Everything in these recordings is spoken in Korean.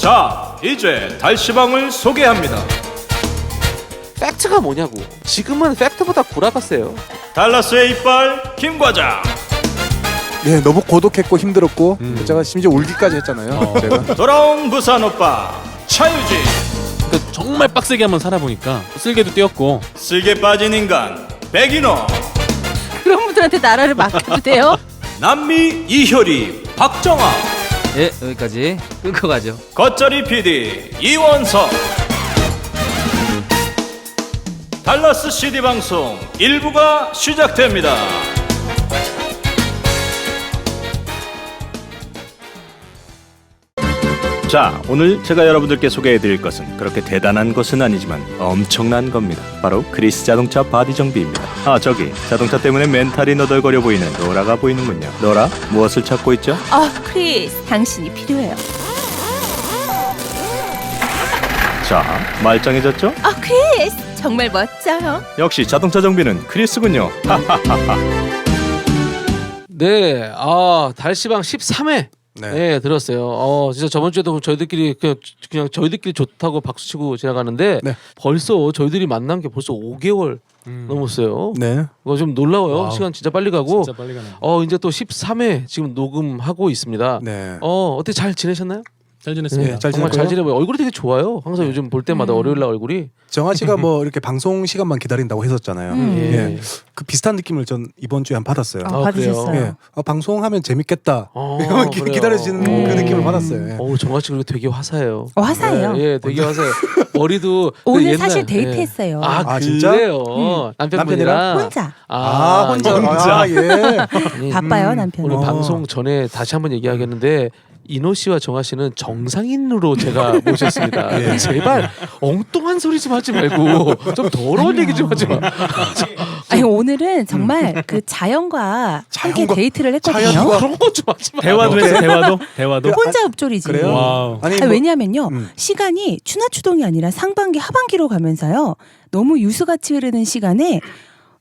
자, 이제 달시방을 소개합니다. 팩트가 뭐냐고. 지금은 팩트보다 구라가 세요. 달라스의 이빨 김과장. 네, 너무 고독했고 힘들었고 제가 심지어 울기까지 했잖아요. 제가. 돌아온 부산 오빠 차유진. 그 정말 빡세게 한번 살아보니까 쓸개도 띄었고. 쓸개 빠진 인간 백인호. 그런 분들한테 나라를 맡겨도 돼요? 남미 이효리 박정아. 예, 여기까지 끊고 가죠. 겉절이 PD 이원석. 달라스 CD 방송 1부가 시작됩니다. 자, 오늘 제가 여러분들께 소개해드릴 것은 그렇게 대단한 것은 아니지만 엄청난 겁니다. 바로 크리스 자동차 바디 정비입니다. 아, 저기 자동차 때문에 멘탈이 너덜거려 보이는 노라가 보이는군요. 노라, 무엇을 찾고 있죠? 크리스, 당신이 필요해요. 자, 말짱해졌죠? 크리스, 정말 멋져요. 역시 자동차 정비는 크리스군요. 네, 달시방 13회. 네, 들었어요. 진짜 저번 주에도 저희들끼리 그냥 저희들끼리 좋다고 박수치고 지나가는데 네. 벌써 저희들이 만난 게 벌써 5개월 넘었어요. 네. 그거 좀 놀라워요. 와우. 시간 진짜 빨리 가고. 진짜 빨리 가네. 이제 또 13회 지금 녹음하고 있습니다. 네. 어떻게 잘 지내셨나요? 잘 지냈습니다. 네, 잘 정말 잘 지냈고요. 지내고 얼굴이 되게 좋아요. 항상 요즘 볼 때마다 월요일 날 얼굴이. 정아 씨가 뭐 이렇게 방송 시간만 기다린다고 했었잖아요. 예. 예. 그 비슷한 느낌을 전 이번 주에 한 받았어요. 받으셨어요? 예. 방송하면 재밌겠다. 그래요. 기다려지는 그 느낌을 받았어요. 예. 정아 씨 그리고 되게 화사해요. 화사해요. 예, 되게 화사해요. 머리도 오늘 옛날- 사실 데이트했어요. 아, 진짜? 그래요? 남편분이랑 혼자. 혼자. 예. 아니, 바빠요, 남편이. 오늘 방송 전에 다시 한번 얘기하겠는데 이노 씨와 정아 씨는 정상인으로 제가 모셨습니다. 제발 엉뚱한 소리 좀 하지 말고 좀 더러운 얘기 좀 하지 마. 아니, 오늘은 정말 그 자연과 함께 데이트를 했거든요. 자연과- 그런 거 좀 하지 마. 대화도 했어. 대화도. 혼자 읍조리지. 그래요? 와우. 아니, 아니, 뭐, 왜냐하면요 시간이 추나추동이 아니라 상반기 하반기로 가면서요 너무 유수같이 흐르는 시간에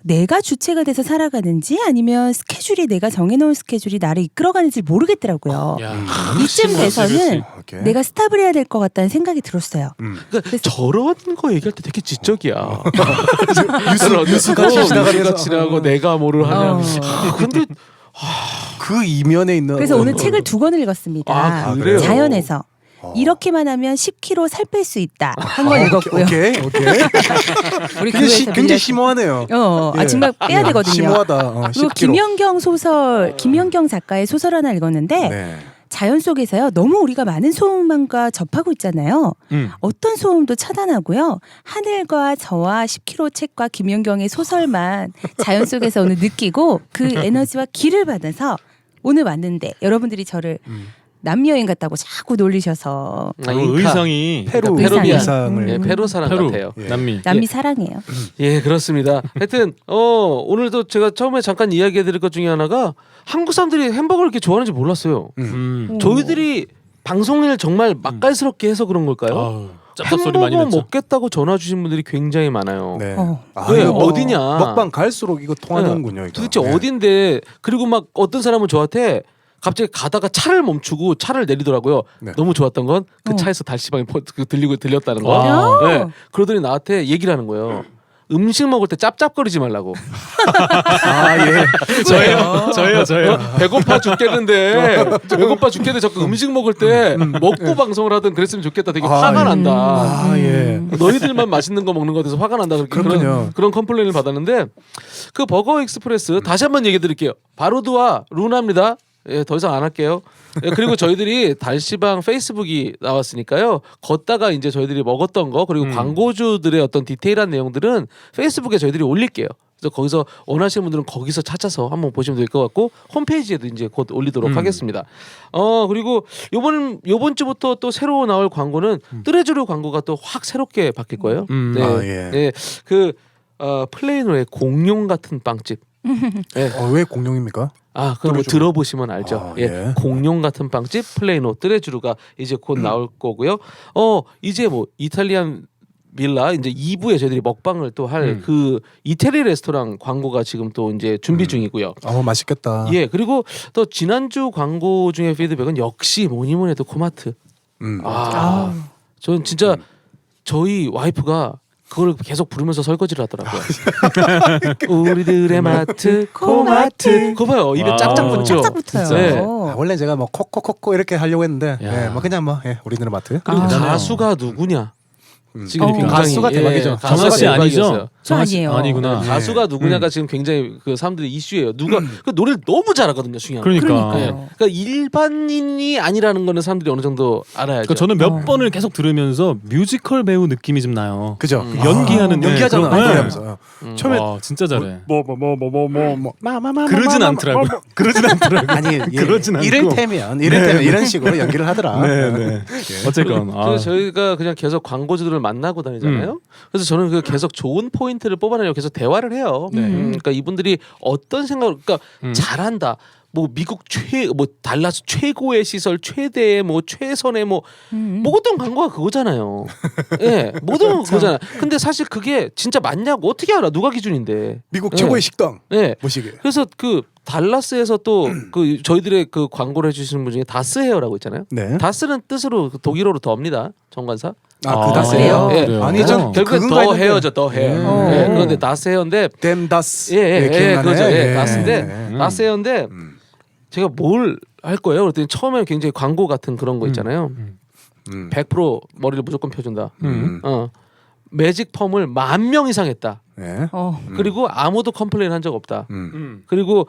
내가 주체가 돼서 살아가는지 아니면 스케줄이 내가 정해놓은 스케줄이 나를 이끌어가는지 모르겠더라고요. 야, 이쯤 돼서는 오케이. 내가 스탑을 해야 될 것 같다는 생각이 들었어요. 그러니까 저런 거 얘기할 때 되게 지적이야. 뉴스같이 지나가면서. 지나고 내가 뭐를 하냐. 근데 그 이면에 있는 그래서 오늘 책을 2권을 읽었습니다. 그래요? 자연에서 이렇게만 하면 10kg 살 뺄 수 있다 한 권 읽었고요. 오케이. 우리 굉장히, 교회에서 굉장히 빌려- 심오하네요. 아, 정말 빼야 되거든요. 심오하다. 그리고 10kg. 김연경 소설, 김연경 작가의 소설 하나 읽었는데 네. 자연 속에서요 너무 우리가 많은 소음만과 접하고 있잖아요. 어떤 소음도 차단하고요. 하늘과 저와 10kg 책과 김연경의 소설만 자연 속에서 오늘 느끼고 그 에너지와 기를 받아서 오늘 왔는데 여러분들이 저를 남미 여행 갔다고 자꾸 놀리셔서 의상이 페루 의상이. 의상을 예, 페루 사람 페루 같아요. 남미. 남미 사랑해요. 예, 그렇습니다. 하여튼 오늘도 제가 처음에 잠깐 이야기해드릴 것 중에 하나가 한국 사람들이 햄버거를 이렇게 좋아하는지 몰랐어요. 저희들이 방송을 정말 맛깔스럽게 해서 그런 걸까요? 아우, 짭짭 소리 많이 햄버거 냈죠. 먹겠다고 전화 주신 분들이 굉장히 많아요. 네. 왜, 이거 어디냐? 먹방 갈수록 이거 통하는군요. 이거. 도대체 네. 어딘데? 그리고 막 어떤 사람은 저한테 갑자기 가다가 차를 멈추고 차를 내리더라고요. 네. 너무 좋았던 건 그 차에서 달시방이 들렸다는 거. 와. 네. 그러더니 나한테 얘기를 하는 거예요. 음식 먹을 때 짭짭거리지 말라고. 예. 저예요. 배고파 죽겠는데 자꾸 음식 먹을 때 먹고 방송을 하든 그랬으면 좋겠다. 되게 화가 난다. 예. 너희들만 맛있는 거 먹는 거 같아서 화가 난다. 그렇게 그렇군요. 그런 컴플레인을 받았는데 그 버거 익스프레스 다시 한번 얘기 드릴게요. 바로드와 루나입니다. 예, 더 이상 안 할게요. 예, 그리고 저희들이 달시방 페이스북이 나왔으니까요. 걷다가 이제 저희들이 먹었던 거 그리고 광고주들의 어떤 디테일한 내용들은 페이스북에 저희들이 올릴게요. 그래서 거기서 원하시는 분들은 거기서 찾아서 한번 보시면 될 것 같고 홈페이지에도 이제 곧 올리도록 하겠습니다. 그리고 요번 주부터 또 새로 나올 광고는 뜨레주르 광고가 또 확 새롭게 바뀔 거예요. 네. 예. 네. 그 플레이노의 공룡 같은 빵집. 네. 왜 공룡입니까? 그럼 뭐 들어보시면 알죠. 예. 예. 공룡 같은 빵집 플레이노 뜨레주르가 이제 곧 나올 거고요. 이제 뭐 이탈리안 빌라 이제 2부에 저희들이 먹방을 또 할 그 이태리 레스토랑 광고가 지금 또 이제 준비 중이고요. 맛있겠다. 예. 그리고 또 지난주 광고 중에 피드백은 역시 뭐니 뭐니 해도 코마트. 아, 저는 진짜 저희 와이프가 그걸 계속 부르면서 설거지를 하더라고요. 우리들의 마트 코마트. 그거 봐요. 입에 짝짝 붙죠. 짝짝 붙어요. 네. 원래 제가 뭐 코코코코 이렇게 하려고 했는데 야. 뭐 그냥 뭐 우리들의 마트. 그리고 대단해요. 가수가 누구냐? 지금 어. 굉장히 가수가 대박이죠. 정아 씨 아니죠? 저 아니에요. 아니구나. 네, 가수가 누구냐가 지금 굉장히 그 사람들이 이슈예요. 누가 그 노래를 너무 잘하거든요. 중요한 거. 그러니까. 그러니까요. 그러니까 일반인이 아니라는 거는 사람들이 어느 정도 알아야죠. 그러니까 저는 몇 번을 계속 들으면서 뮤지컬 배우 느낌이 좀 나요. 그죠? 그 연기하는 연기하잖아. 그런- 노래하면서. 처음에 와, 진짜 잘해. 뭐 그러진 않더라고요. 그러진 않더라고요. 아니 그러진 않고. 이를테면 이런 식으로 연기를 하더라. 네. 어쨌건 그래서 저희가 그냥 계속 광고주들을 만나고 다니잖아요. 그래서 저는 그 계속 좋은 포인트를 뽑아내려고 계속 대화를 해요. 그러니까 이분들이 어떤 생각을, 그러니까 잘한다. 뭐 미국 뭐 달라스 최고의 시설, 최대의 뭐 최선의 뭐 모든 광고가 그거잖아요. 예, 모든 건 그거잖아요. 근데 사실 그게 진짜 맞냐고 어떻게 알아? 누가 기준인데? 미국 최고의 예. 식당 예. 모시게. 그래서 그 달라스에서 또 그 저희들의 그 광고를 해주시는 분 중에 다스 헤어라고 있잖아요. 네. 다스는 뜻으로 독일어로 더입니다. 정관사. 그 다스예요. 그래요? 예. 아니 전 결국엔 그건가 더 했는데. 헤어죠. 더 헤어. 예. 그런데 다스 헤어인데 댐 다스. 예, 그거죠. 예, 예. 다스인데 다스 헤어인데 제가 뭘 할 거예요? 그랬더니 처음에 굉장히 광고 같은 그런 거 있잖아요. 100% 머리를 무조건 펴준다. 매직 펌을 10,000명 이상 했다. 네. 그리고 아무도 컴플레인 한 적 없다. 음. 그리고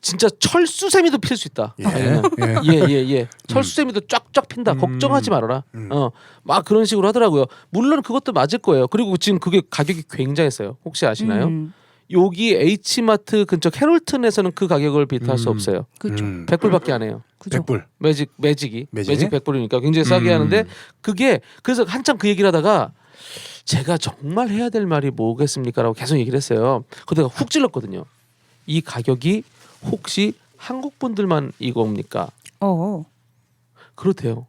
진짜 철수세미도 필 수 있다. 예. 철수세미도 쫙쫙 핀다. 걱정하지 말아라. 막 그런 식으로 하더라고요. 물론 그것도 맞을 거예요. 그리고 지금 그게 가격이 굉장했어요. 혹시 아시나요? 여기 H마트 근처 캐롤튼에서는 그 가격을 비슷할 수 없어요. 그렇죠. 100불밖에 안 해요. 그죠. 100불. 매직 매직? 100불이니까 굉장히 싸게 하는데 그게 그래서 한참 그 얘기를 하다가 제가 정말 해야 될 말이 뭐겠습니까라고 계속 얘기를 했어요. 그러다가 훅 찔렀거든요. 이 가격이 혹시 한국 분들만 이겁니까? 그렇대요.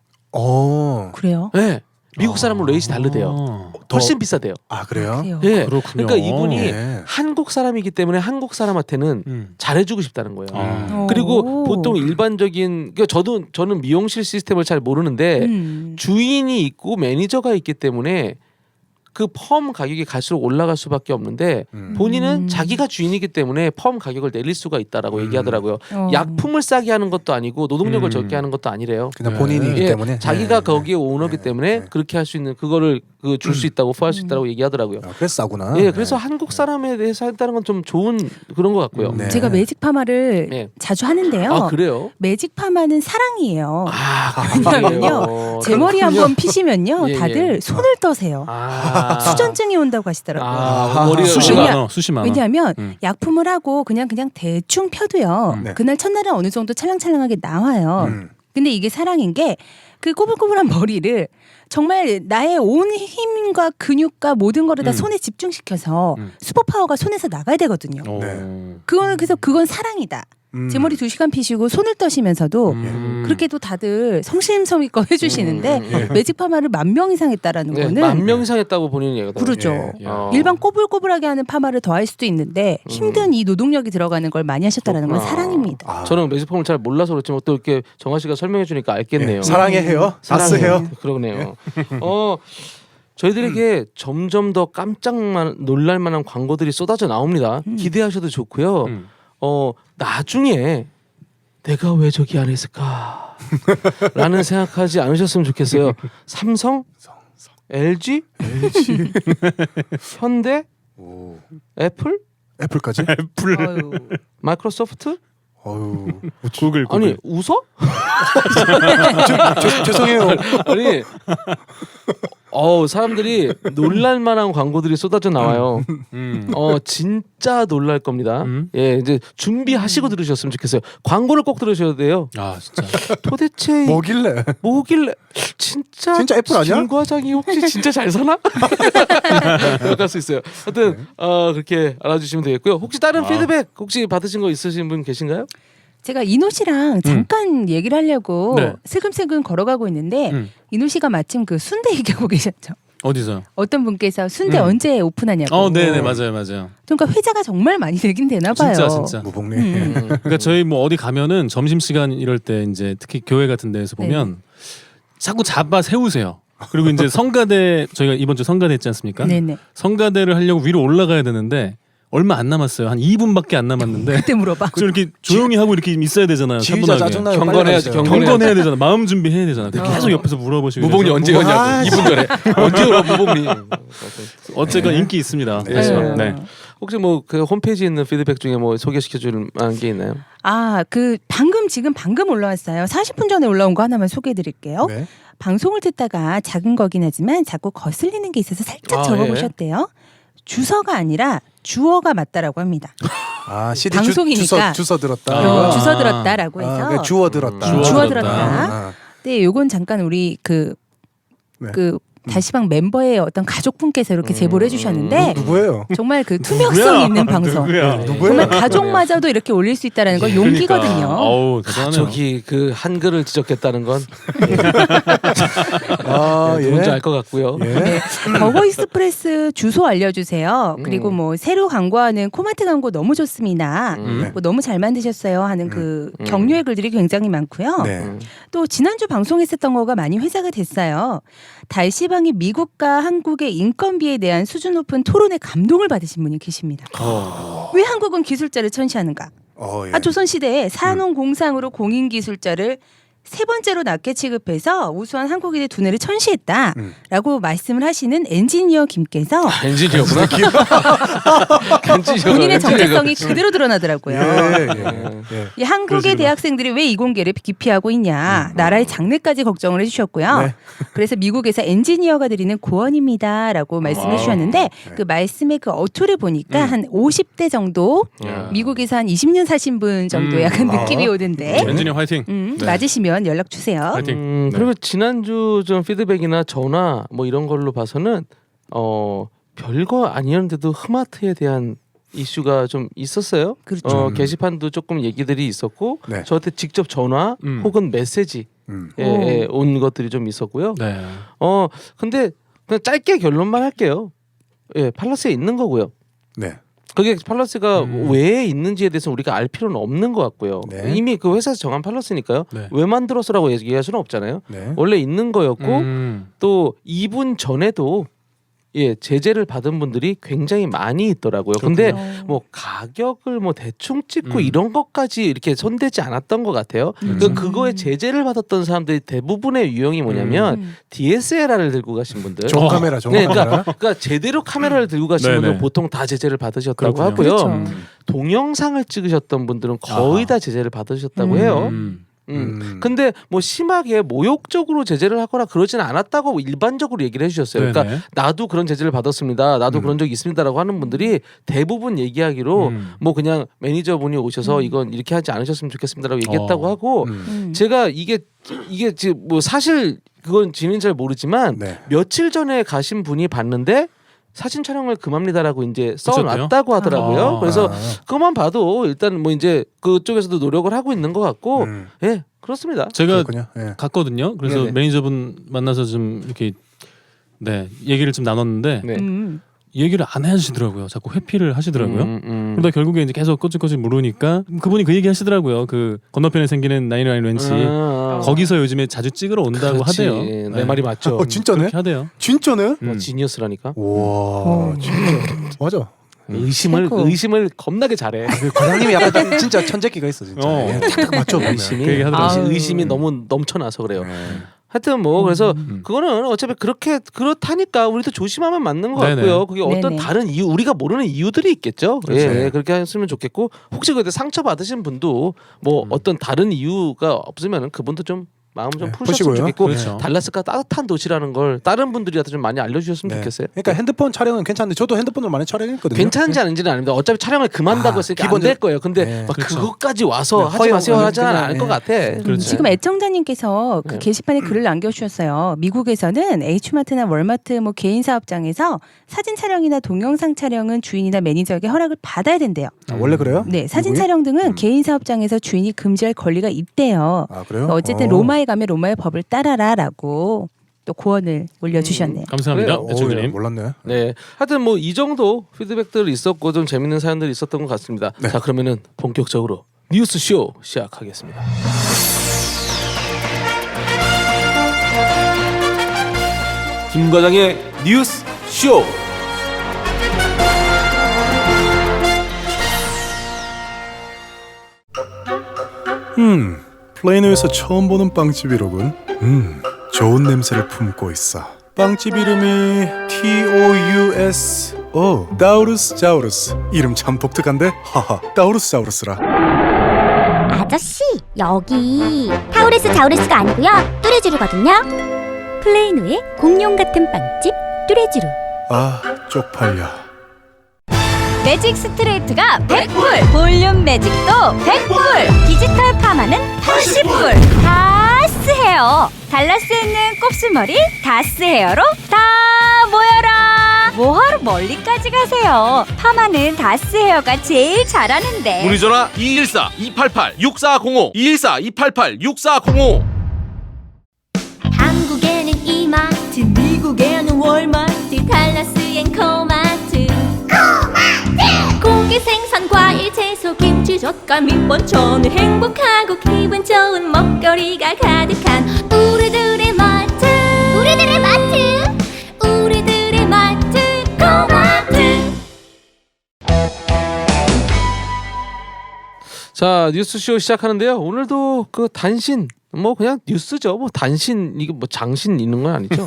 그래요? 네. 미국 사람은 레이시 다르대요. 훨씬 비싸대요. 그래요? 그래요. 예. 그렇군요. 그러니까 이분이 네. 한국 사람이기 때문에 한국 사람한테는 잘해주고 싶다는 거예요. 그리고 오. 보통 일반적인 그러니까 저는 미용실 시스템을 잘 모르는데 주인이 있고 매니저가 있기 때문에 그 펌 가격이 갈수록 올라갈 수밖에 없는데 본인은 자기가 주인이기 때문에 펌 가격을 내릴 수가 있다라고 얘기하더라고요. 약품을 싸게 하는 것도 아니고 노동력을 적게 하는 것도 아니래요. 그냥 본인이기 예, 때문에 자기가 네. 거기에 오너기 때문에 그렇게 할 수 있는 그거를 줄 수 있다고 포할 수 있다고 얘기하더라고요. 그래서 싸구나. 예, 그래서 한국 사람에 대해서 한다는 건 좀 좋은 그런 것 같고요. 네. 제가 매직 파마를 네. 자주 하는데요. 아 그래요? 매직 파마는 사랑이에요. 왜냐면요. 제 머리 한번 피시면요, 예, 다들 예. 손을 떠세요. 수전증이 온다고 하시더라고요. 머리가 수시만 원. 왜냐하면 약품을 하고 그냥 대충 펴도요. 네. 그날 첫날은 어느 정도 찰랑찰랑하게 나와요. 근데 이게 사랑인 게 그 꼬불꼬불한 머리를 정말 나의 온 힘과 근육과 모든 거를 다 손에 집중시켜서 슈퍼파워가 손에서 나가야 되거든요. 그건 사랑이다. 제 머리 2시간 피시고 손을 떠시면서도 그렇게도 다들 성심성의껏 해주시는데 매직 파마를 10,000명 이상 했다라는 네, 거는 10,000명 이상 했다고 본인은 얘기하더라고요. 그러죠. 어. 일반 꼬불꼬불하게 하는 파마를 더 할 수도 있는데 힘든 이 노동력이 들어가는 걸 많이 하셨다라는 건 그렇구나. 사랑입니다. 저는 매직폼을 잘 몰라서 그렇지만 또 이렇게 정아 씨가 설명해 주니까 알겠네요. 사랑의 헤어, 다스 헤어. 그러네요. 저희들에게 점점 더 깜짝 놀랄 만한 광고들이 쏟아져 나옵니다. 기대하셔도 좋고요. 나중에 내가 왜 저기 안에 있을까? 라는 생각하지 않으셨으면 좋겠어요. 삼성, LG, 현대, 애플, 애플까지? 아유. 마이크로소프트? 구글. 아니 웃어? 죄송해요. 아니 사람들이 놀랄만한 광고들이 쏟아져 나와요. 진짜 놀랄 겁니다. 예, 이제 준비하시고 들으셨으면 좋겠어요. 광고를 꼭 들으셔야 돼요. 아 진짜. 도대체 뭐길래? 진짜 애플 아니야? 김 과장이 혹시 진짜 잘 사나? 그럴 수 있어요. 하여튼 그렇게 알아주시면 되겠고요. 혹시 다른 피드백 혹시 받으신 거 있으신 분 계신가요? 제가 이노 씨랑 잠깐 얘기를 하려고 네. 슬금슬금 걸어가고 있는데 이노 씨가 마침 그 순대 얘기하고 계셨죠. 어디서요? 어떤 분께서 순대 언제 오픈하냐고. 네네 맞아요. 그러니까 회자가 정말 많이 되긴 되나 봐요. 진짜. 무복리. 그러니까 저희 뭐 어디 가면은 점심 시간 이럴 때 이제 특히 교회 같은 데에서 보면 자꾸 잡아 세우세요. 그리고 이제 성가대 저희가 이번 주 성가대 했지 않습니까? 네네. 성가대를 하려고 위로 올라가야 되는데 얼마 안 남았어요. 한 2분밖에 안 남았는데 그때 물어봐. 좀 이렇게 조용히 하고 이렇게 있어야 되잖아요. 지휘자 차분하게. 짜증나요. 경건해야지, 빨리 경건. 경건해야 되잖아. 마음 준비해야 되잖아. 계속 옆에서 물어보시고 무봉이 그래서 언제 오냐고 2분 전에 언제 오라 무봉이. 어쨌건 인기 있습니다. 네. 그래서 네. 혹시 뭐 그 홈페이지에 있는 피드백 중에 뭐 소개시켜줄 만한 게 있나요? 그 방금 올라왔어요. 40분 전에 올라온 거 하나만 소개해드릴게요. 네. 방송을 듣다가 작은 거긴 하지만 자꾸 거슬리는 게 있어서 살짝 아, 적어보셨대요. 주서가 아니라 주어가 맞다라고 합니다. 아 CD 방송이니까. 주서 들었다. 아. 주서 들었다라고 해서 그러니까 주워 들었다. 주워 들었다. 들었다. 네, 요건 잠깐 우리 그 네. 다시방 멤버의 어떤 가족분께서 이렇게 제보를 해주셨는데 누구예요? 정말 그 투명성 있는 방송. 누구야? 정말 가족마저도 이렇게 올릴 수 있다는 건 용기거든요. 그러니까. 어우 대단하네요. 저기 그 한글을 지적했다는 건 아 누군지 예. 알 것 같고요. 예. 버거 익스프레스 주소 알려주세요. 그리고 음. 뭐 새로 광고하는 코마트 광고 너무 좋습니다. 음. 뭐 너무 잘 만드셨어요 하는 그 격려의 글들이 굉장히 많고요. 네. 또 지난주 방송했었던 거가 많이 회자가 됐어요. 달시방이 미국과 한국의 인건비에 대한 수준 높은 토론에 감동을 받으신 분이 계십니다. 왜 한국은 기술자를 천시하는가? 예. 조선시대에 산업공상으로 공인기술자를 세 번째로 낮게 취급해서 우수한 한국인의 두뇌를 천시했다라고 말씀을 하시는 엔지니어 김께서 엔지니어구나. 엔지니어가 본인의 엔지니어가 정체성이 그대로 드러나더라고요. 예. 이 한국의 그러시구나. 대학생들이 왜 이공계를 기피하고 있냐, 나라의 장래까지 걱정을 해주셨고요. 네. 그래서 미국에서 엔지니어가 드리는 고언입니다라고 말씀해 주셨는데 그 말씀의 그 어투를 보니까 한 50대 정도 야. 미국에서 한 20년 사신 분 정도 약간 느낌이 오던데 엔지니어 화이팅. 네. 맞으시면 연락 주세요. 화이팅. 네. 그러면 지난주 좀 피드백이나 전화 뭐 이런 걸로 봐서는 별거 아니었는데도 흐마트에 대한 이슈가 좀 있었어요. 그렇죠. 게시판도 조금 얘기들이 있었고 네. 저한테 직접 전화 혹은 메시지 음. 온 것들이 좀 있었고요. 네. 근데 그냥 짧게 결론만 할게요. 예, 팔러스에 있는 거고요. 네. 그게 팔러스가 왜 있는지에 대해서 우리가 알 필요는 없는 것 같고요. 네. 이미 그 회사에서 정한 팔러스니까요. 네. 왜 만들었어라고 얘기할 수는 없잖아요. 네. 원래 있는 거였고 음. 또 이분 전에도 제재를 받은 분들이 굉장히 많이 있더라고요. 근데 뭐 가격을 뭐 대충 찍고 이런 것까지 이렇게 손대지 않았던 것 같아요. 그거에 제재를 받았던 사람들이 대부분의 유형이 뭐냐면 DSLR을 들고 가신 분들. 좋은 카메라, 좋은 네, 카메라. 그러니까 제대로 카메라를 들고 가신 네네. 분들은 보통 다 제재를 받으셨다고 그렇군요. 하고요. 그렇죠. 동영상을 찍으셨던 분들은 거의 다 제재를 받으셨다고 해요. 근데 뭐 심하게 모욕적으로 제재를 하거나 그러지는 않았다고 일반적으로 얘기를 해주셨어요. 네네. 그러니까 나도 그런 제재를 받았습니다. 나도 그런 적이 있습니다라고 하는 분들이 대부분 얘기하기로 뭐 그냥 매니저분이 오셔서 이건 이렇게 하지 않으셨으면 좋겠습니다라고 얘기했다고 하고 제가 이게 지금 뭐 사실 그건 지는 잘 모르지만 네. 며칠 전에 가신 분이 봤는데 사진 촬영을 금합니다라고 이제 써놨다고 그쳤대요? 하더라고요. 그래서 아. 그것만 봐도 일단 뭐 이제 그쪽에서도 노력을 하고 있는 것 같고 음. 예 그렇습니다. 제가 그렇군요. 예. 갔거든요. 그래서 네네. 매니저분 만나서 좀 이렇게 얘기를 좀 나눴는데 네. 얘기를 안 해주시더라고요. 자꾸 회피를 하시더라고요. 그러다 결국에 이제 계속 꼬치꼬치 물으니까 그분이 그 얘기 하시더라고요. 그 건너편에 생기는 99 렌치 거기서 요즘에 자주 찍으러 온다고 그렇지. 하대요. 내 네. 말이 맞죠. 진짜네? 그렇게 하대요. 진짜네? 뭐 지니어스라니까. 와, 진짜. 맞아. 의심을 겁나게 잘해. 그 과장님이 약간 진짜 천재기가 있어 진짜. 어. 예, 딱 맞춰 보면. 의심이 그 얘기 하더라고요. 의심이 너무 넘쳐나서 그래요. 네. 하여튼 뭐 그래서 그거는 어차피 그렇다니까 우리도 조심하면 맞는 것 네네. 같고요. 그게 어떤 네네. 다른 이유 우리가 모르는 이유들이 있겠죠. 그렇죠. 예, 그렇게 했으면 좋겠고 혹시 그때 상처 받으신 분도 뭐 어떤 다른 이유가 없으면 그분도 좀 마음 좀 네, 푸셨으면 푸시고요. 좋겠고 그렇죠. 달라스가 따뜻한 도시라는 걸 다른 분들이라도 좀 많이 알려주셨으면 네. 좋겠어요. 그러니까 핸드폰 촬영은 괜찮은데 저도 핸드폰으로 많이 촬영했거든요. 괜찮은지 아닌지는 아닙니다. 어차피 촬영을 그만다고 했으니까 안 될 거예요. 근데 네, 막 그렇죠. 그것까지 와서 네, 하지 허용, 마세요 하지는 그냥, 않을 것 네. 같아. 그렇죠. 지금 애청자님께서 그 네. 게시판에 글을 남겨주셨어요. 미국에서는 H마트나 월마트 뭐 개인 사업장에서 사진 촬영이나 동영상 촬영은 주인이나 매니저에게 허락을 받아야 된대요. 아, 원래 그래요? 네, 사진 미국이? 촬영 등은 개인 사업장에서 주인이 금지할 권리가 있대요. 아 그래요? 어쨌든 로마에 가면 로마의 법을 따라라라고 또 고언을 올려주셨네요. 감사합니다. 그래요. 애청자님. 몰랐네. 네, 하여튼 뭐 이 정도 피드백들 있었고 좀 재밌는 사연들이 있었던 것 같습니다. 네. 자, 그러면은 본격적으로 뉴스 쇼 시작하겠습니다. 김 과장의 뉴스 쇼. 플레이노에서 처음 보는 빵집이로군. 좋은 냄새를 품고 있어. 빵집 이름이 TOUS. 다우루스 자우루스. 이름 참 독특한데? 하하, 다우루스 자우루스라. 아저씨, 여기 타우레스 자우레스가 아니고요, 뚜레쥬르거든요. 플레이노의 공룡 같은 빵집 뚜레쥬르. 아, 쪽팔려. 매직 스트레이트가 100불, 볼륨 매직도 100불, 디지털 파마는 80불. 다스 헤어, 달라스에 있는 곱슬머리 다스 헤어로 다 모여라. 뭐하러 멀리까지 가세요? 파마는 다스 헤어가 제일 잘하는데. 문의 전화 214-288-6405 214-288-6405. 한국에는 이마트, 미국에는 월마트, 달라스엔 코마트. 고기, 생선, 과일, 채소, 김치, 젓갈, 밑반, 전을 행복하고 기분 좋은 먹거리가 가득한 우리들의 마트, 우리들의 마트, 우리들의 마트, 코마트. 자, 뉴스쇼 시작하는데요. 오늘도 그 단신, 뭐 그냥 뉴스죠. 뭐 단신, 이게 뭐 장신 있는 건 아니죠.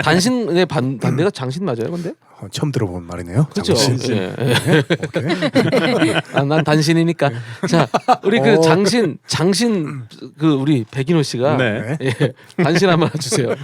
단신의 반대가 장신 맞아요, 근데? 처음 들어본 말이네요. 그렇죠. 장신. 예. 오케이. 난 단신이니까. 자, 우리 그 장신 그 우리 백인호 씨가 네. 예, 단신 한번 해주세요.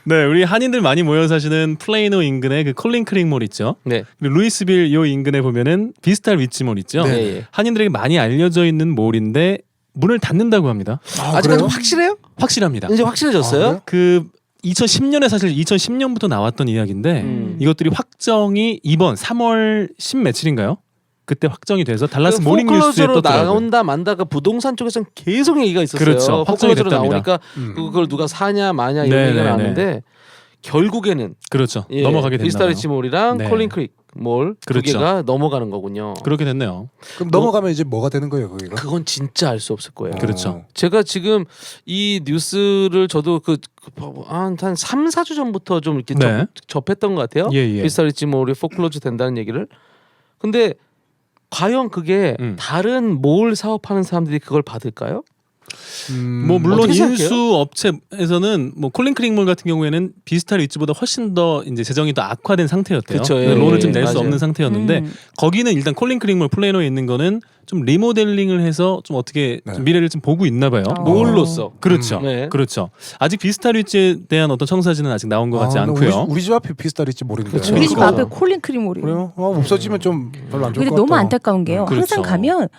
네, 우리 한인들 많이 모여 사시는 플레이노 인근의 그 콜린 크릭몰 있죠. 네. 그리고 루이스빌 요 인근에 보면은 비스탈 위치몰 있죠. 네. 예. 한인들에게 많이 알려져 있는 몰인데 문을 닫는다고 합니다. 아직까지 그래요? 확실해요? 확실합니다. 이제 확실해졌어요? 그 2010년에 사실 2010년부터 나왔던 이야기인데 이것들이 확정이 이번 3월 10 며칠인가요? 그때 확정이 돼서 달라스 모닝 뉴스에 포클로즈로 떴더라고요. 나온다 만다가 부동산 쪽에서는 계속 얘기가 있었어요. 그렇죠. 확정이 포클로즈로 됐답니다. 나오니까 그걸 누가 사냐 마냐 이런 네, 얘기가 네, 나왔는데 결국에는 그렇죠. 예, 넘어가게 됐나요? 비스타리치 몰이랑 네. 콜린 크릭 몰 두 그렇죠. 개가 넘어가는 거군요. 그렇게 됐네요. 그럼 넘어가면 이제 뭐가 되는 거예요, 거기가? 그건 진짜 알 수 없을 거예요. 그렇죠. 제가 지금 이 뉴스를 저도 한 3, 4주 전부터 좀 이렇게 네. 접했던 것 같아요. 예, 예. 비스타리치 몰이 포클로즈 된다는 얘기를. 근데 과연 그게 다른 몰 사업하는 사람들이 그걸 받을까요? 뭐 물론 어떻게 생각해요? 인수 업체에서는 뭐 콜린 크릭몰 같은 경우에는 비스탈 위치보다 훨씬 더 이제 재정이 더 악화된 상태였대요. 그쵸, 예, 론을 예, 좀 낼 수 맞아요. 없는 상태였는데 거기는 일단 콜린 크릭몰 플레이노에 있는 거는 좀 리모델링을 해서 좀 어떻게 네. 좀 미래를 좀 보고 있나 봐요. 몰로서. 그렇죠. 네. 그렇죠. 아직 비스탈 위치에 대한 어떤 청사진은 아직 나온 것 같지 않고요. 우리 집 앞에 비스타리치 모르는데. 그렇죠. 우리 집 그거. 앞에 콜린 크림몰이. 그래요? 없어지면 좀 별로 안 좋을 근데 것 너무 같다. 안타까운 게요. 그렇죠. 항상 가면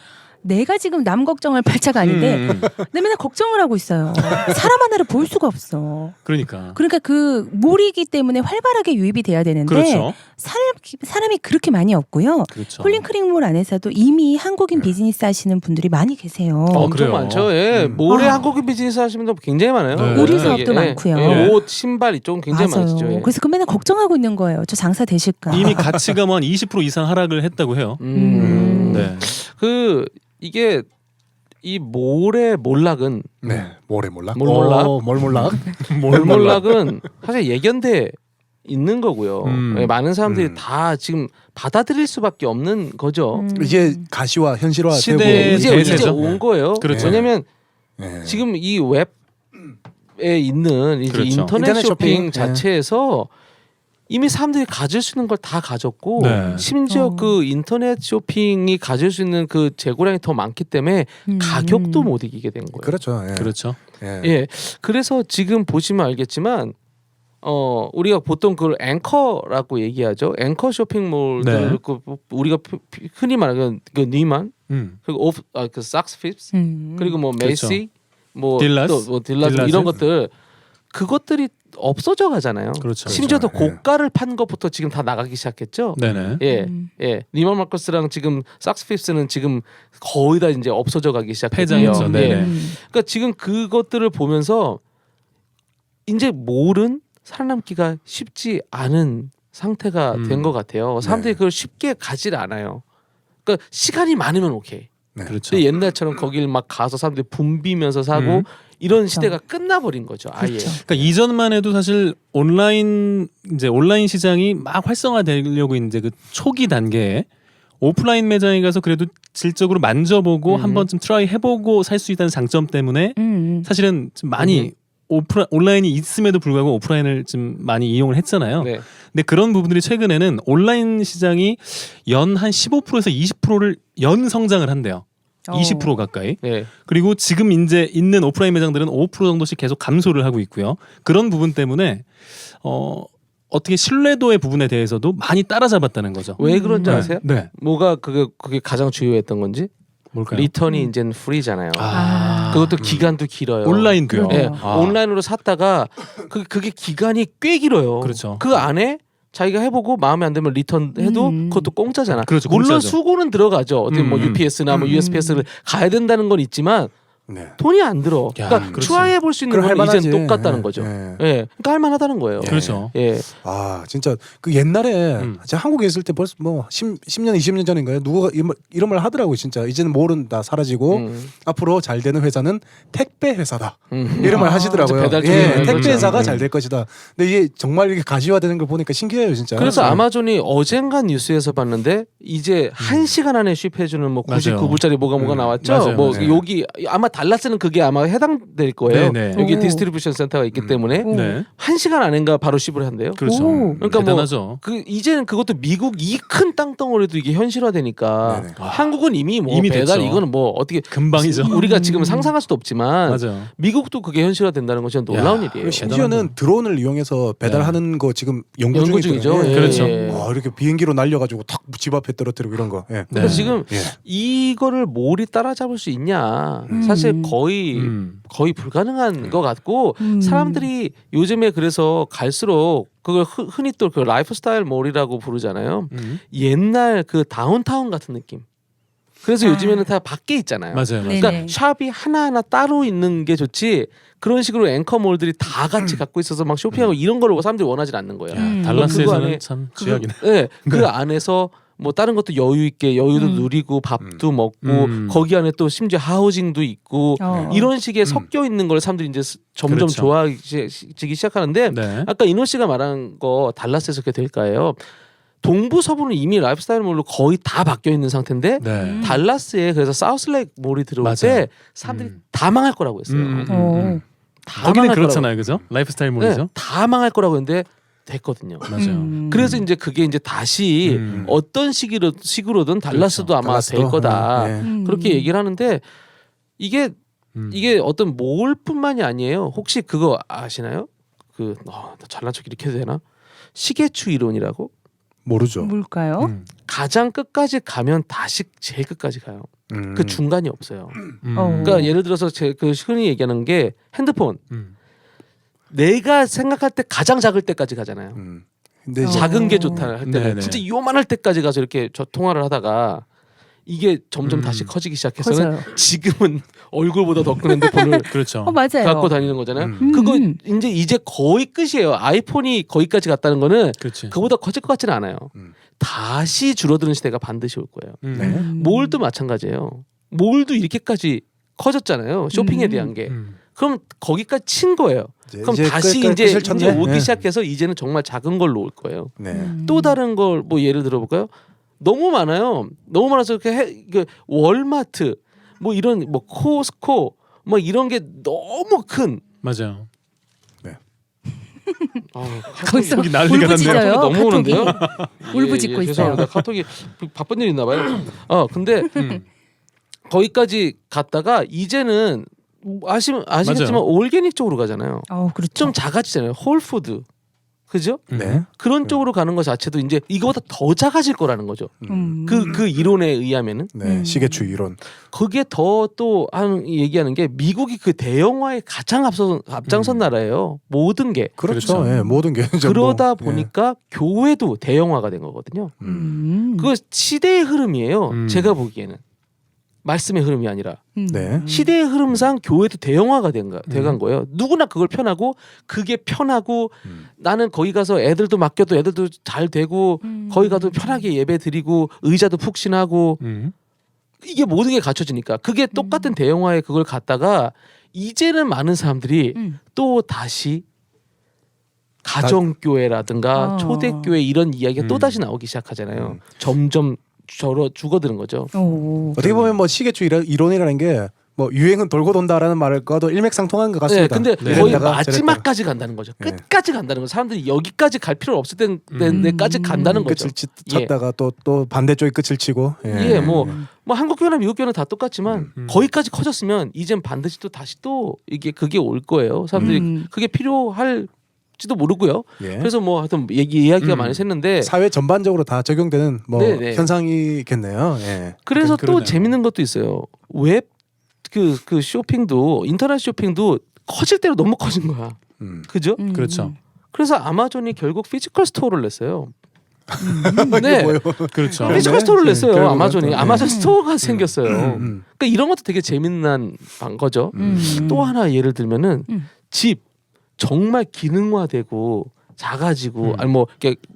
내가 지금 남 걱정할 발차가 아닌데 내 맨날 걱정을 하고 있어요. 사람 하나를 볼 수가 없어. 그러니까. 그러니까 그 몰이기 때문에 활발하게 유입이 돼야 되는데 그렇죠. 사람이 그렇게 많이 없고요. 그렇죠. 콜린 크릭몰 안에서도 이미 한국인 비즈니스 하시는 분들이 많이 계세요. 엄청 그래요? 많죠. 예. 모래 아. 한국인 비즈니스 하시는 분들 굉장히 많아요. 네. 의류 예, 사업도 예, 많고요. 예, 옷, 신발 이쪽은 굉장히 맞아요. 많으시죠. 예. 그래서 그 맨날 걱정하고 있는 거예요. 저 장사 되실까? 이미 가치가 뭐 한 20% 이상 하락을 했다고 해요. 네. 그 이게 이 몰의 몰락은 네, 모래 몰락. 몰몰락? 뭘 몰락? 몰락은 사실 예견돼 있는 거고요. 예, 많은 사람들이 음. 다 지금 받아들일 수밖에 없는 거죠. 이제 가시화 현실화 시대- 되고 이제 대세죠. 온 거예요. 그렇죠. 왜냐면 네. 지금 이 웹에 있는 이제 그렇죠. 인터넷 인터넷 쇼핑 쇼핑. 자체에서 이미 사람들이 가질 수 있는 걸 다 가졌고 네. 심지어 그 인터넷 쇼핑이 가질 수 있는 그 재고량이 더 많기 때문에 가격도 못 이기게 된 거예요. 그렇죠. 예. 그렇죠. 예. 예. 그래서 지금 보시면 알겠지만 우리가 보통 그걸 앵커라고 얘기하죠. 앵커 쇼핑몰들 네. 그 우리가 흔히 말하는 그 니만 그리고 그 삭스핍스 그리고 뭐 그렇죠. 메이시 뭐 딜라스? 또 뭐 딜라스 딜라스? 이런 것들 그것들이 없어져 가잖아요. 그렇죠. 심지어 더 그렇죠. 예. 고가를 판 것부터 지금 다 나가기 시작했죠. 네네. 예, 예. 니만 마커스랑 지금 삭스핍스는 지금 거의 다 이제 없어져 가기 시작했고요. 폐장했죠. 예. 네네. 그러니까 지금 그것들을 보면서 이제 몰은 살아남기가 쉽지 않은 상태가 된 것 같아요. 사람들이 네. 그걸 쉽게 가질 않아요. 그러니까 시간이 많으면 오케이. 네. 그렇죠. 근데 옛날처럼 거길 막 가서 사람들이 붐비면서 사고 이런 시대가 끝나버린 거죠. 아예. 그렇죠. 그러니까 이전만 해도 사실 온라인 시장이 막 활성화되려고 이제 그 초기 단계에 오프라인 매장에 가서 그래도 질적으로 만져보고 한 번쯤 트라이 해보고 살 수 있다는 장점 때문에 사실은 좀 많이 온라인이 있음에도 불구하고 오프라인을 좀 많이 이용을 했잖아요. 네. 근데 그런 부분들이 최근에는 온라인 시장이 연 한 15%에서 20%를 연 성장을 한대요. 20% 가까이. 네. 그리고 지금 이제 있는 오프라인 매장들은 5% 정도씩 계속 감소를 하고 있고요. 그런 부분 때문에 어떻게 신뢰도의 부분에 대해서도 많이 따라잡았다는 거죠. 왜 그런지 아세요? 네. 뭐가 그게 가장 주요했던 건지? 뭘까요? 리턴이 이제는 프리잖아요. 아. 그것도 기간도 길어요. 온라인도요. 네, 아. 온라인으로 샀다가 그게 기간이 꽤 길어요. 그렇죠. 그 안에 자기가 해보고 마음에 안 들면 리턴해도 그것도 공짜잖아. 그렇죠, 물론 공짜죠. 수고는 들어가죠. 어떻게 뭐 UPS나 뭐 USPS를 가야 된다는 건 있지만 네. 돈이 안 들어. 야, 그러니까 그렇지. 트라이 해볼 수 있는 그럼 건 이제 할만하지. 똑같다는 거죠. 예. 예, 그러니까 할만하다는 거예요. 그렇죠. 예, 아 진짜 그 옛날에 제가 한국에 있을 때 벌써 뭐 10년 20년 전인가요? 누가 이런 말 하더라고요. 진짜 이제는 몰은 다 사라지고 앞으로 잘 되는 회사는 택배 회사다. 이런 말 하시더라고요. 배달 예, 중이면 택배 그렇죠. 회사가 잘 될 것이다. 근데 이게 정말 이게 가시화되는 걸 보니까 신기해요, 진짜. 그래서 네. 아마존이 어젠간 뉴스에서 봤는데 이제 1시간 안에 쉽해주는 뭐 맞아요. 99불짜리 뭐가 나왔죠. 맞아요, 뭐 맞아요. 여기 아마 달라스는 그게 아마 해당될 거예요. 네, 네. 여기 오. 디스트리뷰션 센터가 있기 때문에 네. 1시간 안인가 바로 쉽을 한대요. 그렇죠. 오. 그러니까 대단하죠. 그 이제는 그것도 미국 이 큰 땅덩어리도 이게 현실화되니까 네네. 한국은 이미 뭐 이미 배달 됐죠. 이거는 뭐 어떻게 금방이죠. 우리가 지금 상상할 수도 없지만 맞아요. 미국도 그게 현실화된다는 건 진짜 놀라운 일이에요. 그리고 심지어는 드론을 이용해서 배달하는 거 지금 연구 연구 중이죠. 중이죠. 예. 그렇죠. 이렇게 비행기로 날려가지고 탁 집 앞에 떨어뜨리고 이런 거. 예. 네. 그래서 지금 예. 이거를 몰이 따라잡을 수 있냐 사실 거의 불가능한 것 같고 사람들이 요즘에 그래서 갈수록 그걸 흔히 또 그 라이프 스타일 몰이라고 부르잖아요. 옛날 그 다운타운 같은 느낌. 그래서 요즘에는 다 밖에 있잖아요. 맞아요. 네. 그러니까 네네. 샵이 하나하나 따로 있는 게 좋지 그런 식으로 앵커몰들이 다 같이 갖고 있어서 막 쇼핑하고 이런 걸 사람들이 원하진 않는 거예요. 야, 그거 달라스에서는 안에 참 쥐약이네. 네, 그 안에서 뭐 다른 것도 여유 있게 여유도 누리고 밥도 먹고 거기 안에 또 심지어 하우징도 있고 이런 식의 섞여 있는 걸 사람들이 이제 점점 그렇죠. 좋아지기 시작하는데 네. 아까 인호 씨가 말한 거 달라스에서 그게 될까요? 동부 서부는 이미 라이프스타일 몰로 거의 다 바뀌어 있는 상태인데 네. 달라스에 그래서 사우슬레이크 몰이 들어올 맞아요. 때 사람들이 다 망할 거라고 했어요. 다 거기는 망할 그렇잖아요, 그죠? 라이프스타일 거라고. 몰이죠. 네, 다 망할 거라고 했는데 됐거든요. 맞아요. 그래서 이제 그게 이제 다시 어떤 시기로든 달라스도 아마 달라스도? 될 거다. 예. 그렇게 얘기를 하는데 이게 어떤 몰뿐만이 아니에요. 혹시 그거 아시나요? 나 잘난 척 이렇게 해도 되나? 시계추 이론이라고 모르죠. 뭘까요? 가장 끝까지 가면 다시 제일 끝까지 가요. 그 중간이 없어요. 그러니까 예를 들어서 그 흔히 얘기하는 게 핸드폰. 내가 생각할 때 가장 작을 때까지 가잖아요. 근데 이제 작은 게 좋다 할 때는 네네. 진짜 요만할 때까지 가서 이렇게 통화를 하다가 이게 점점 다시 커지기 시작해서는 커져요. 지금은 얼굴보다 더 큰 핸드폰을 그렇죠. 맞아요. 갖고 다니는 거잖아요. 그거 이제 거의 끝이에요. 아이폰이 거기까지 갔다는 거는 그렇지. 그보다 커질 것 같지는 않아요. 다시 줄어드는 시대가 반드시 올 거예요. 네. 몰도 마찬가지예요. 몰도 이렇게까지 커졌잖아요. 쇼핑에 대한 게. 그럼 거기까지 친 거예요. 그럼 이제 다시 끝을 이제 쳤네. 오기 네. 시작해서 이제는 정말 작은 걸로 올 거예요. 네. 또 다른 걸 뭐 예를 들어볼까요? 너무 많아요. 너무 많아서 이렇게 월마트 뭐 이런 뭐 코스코 뭐 이런 게 너무 큰 맞아요. 거기서 속이 난리가 울부짖어요. 났네요. 너무 오는데요? 울부짖고 있어요. 죄송합니다. 카톡이 바쁜 일 있나 봐요. 근데 그거까지 갔다가 이제는 아시겠지만 맞아요. 올게닉 쪽으로 가잖아요. 그렇죠. 좀 작아지잖아요. 홀푸드. 그죠? 네. 그런 쪽으로 가는 것 자체도 이제 이거보다 더 작아질 거라는 거죠. 그 이론에 의하면은 네. 시계추 이론. 그게 더 또 얘기하는 게 미국이 그 대형화에 가장 앞장선 나라예요. 모든 게. 그렇죠. 그렇죠. 예, 모든 게 이제 그러다 뭐, 보니까 교회도 대형화가 된 거거든요. 그거 시대의 흐름이에요. 제가 보기에는. 말씀의 흐름이 아니라 네. 시대의 흐름상 교회도 대형화가 돼간 거예요. 누구나 그걸 편하고 그게 편하고 나는 거기 가서 애들도 맡겨도 애들도 잘 되고 거기 가도 편하게 예배 드리고 의자도 푹신하고 이게 모든 게 갖춰지니까 그게 똑같은 대형화에 그걸 갖다가 이제는 많은 사람들이 또 다시 가정교회라든가 초대교회 이런 이야기가 또 다시 나오기 시작하잖아요. 점점 죽어드는 거죠. 오. 어떻게 보면 뭐 시계추 이론이라는 게 뭐 유행은 돌고 돈다라는 말과도 일맥상통한 것 네, 같습니다. 근데 이랬다가 거의 저랬다가. 마지막까지 간다는 거죠. 네. 끝까지 간다는 거. 사람들이 여기까지 갈 필요 없을 데까지 간다는 거죠. 끝을 찾다가 또 반대쪽에 끝을 치고. 예, 뭐 한국 교회나 미국 교회는 다 똑같지만 거기까지 커졌으면 이젠 반드시 또 다시 또 그게 올 거예요. 사람들이 그게 필요할지도 모르고요. 예. 그래서 뭐 하여튼 이야기가 많이 샜는데 사회 전반적으로 다 적용되는 뭐 네네. 현상이겠네요. 예. 그래서 또 그러네요. 재밌는 것도 있어요. 웹 그 쇼핑도 인터넷 쇼핑도 커질 대로 너무 커진 거야. 그죠? 그렇죠. 그래서 아마존이 결국 피지컬 스토어를 냈어요. 네, 그렇죠. 피지컬 스토어를 냈어요. 결국은 아마존이 또, 아마존 스토어가 생겼어요. 음. 그러니까 이런 것도 되게 재밌는 거죠. 또 하나 예를 들면은 집 정말 기능화되고 작아지고 아니 뭐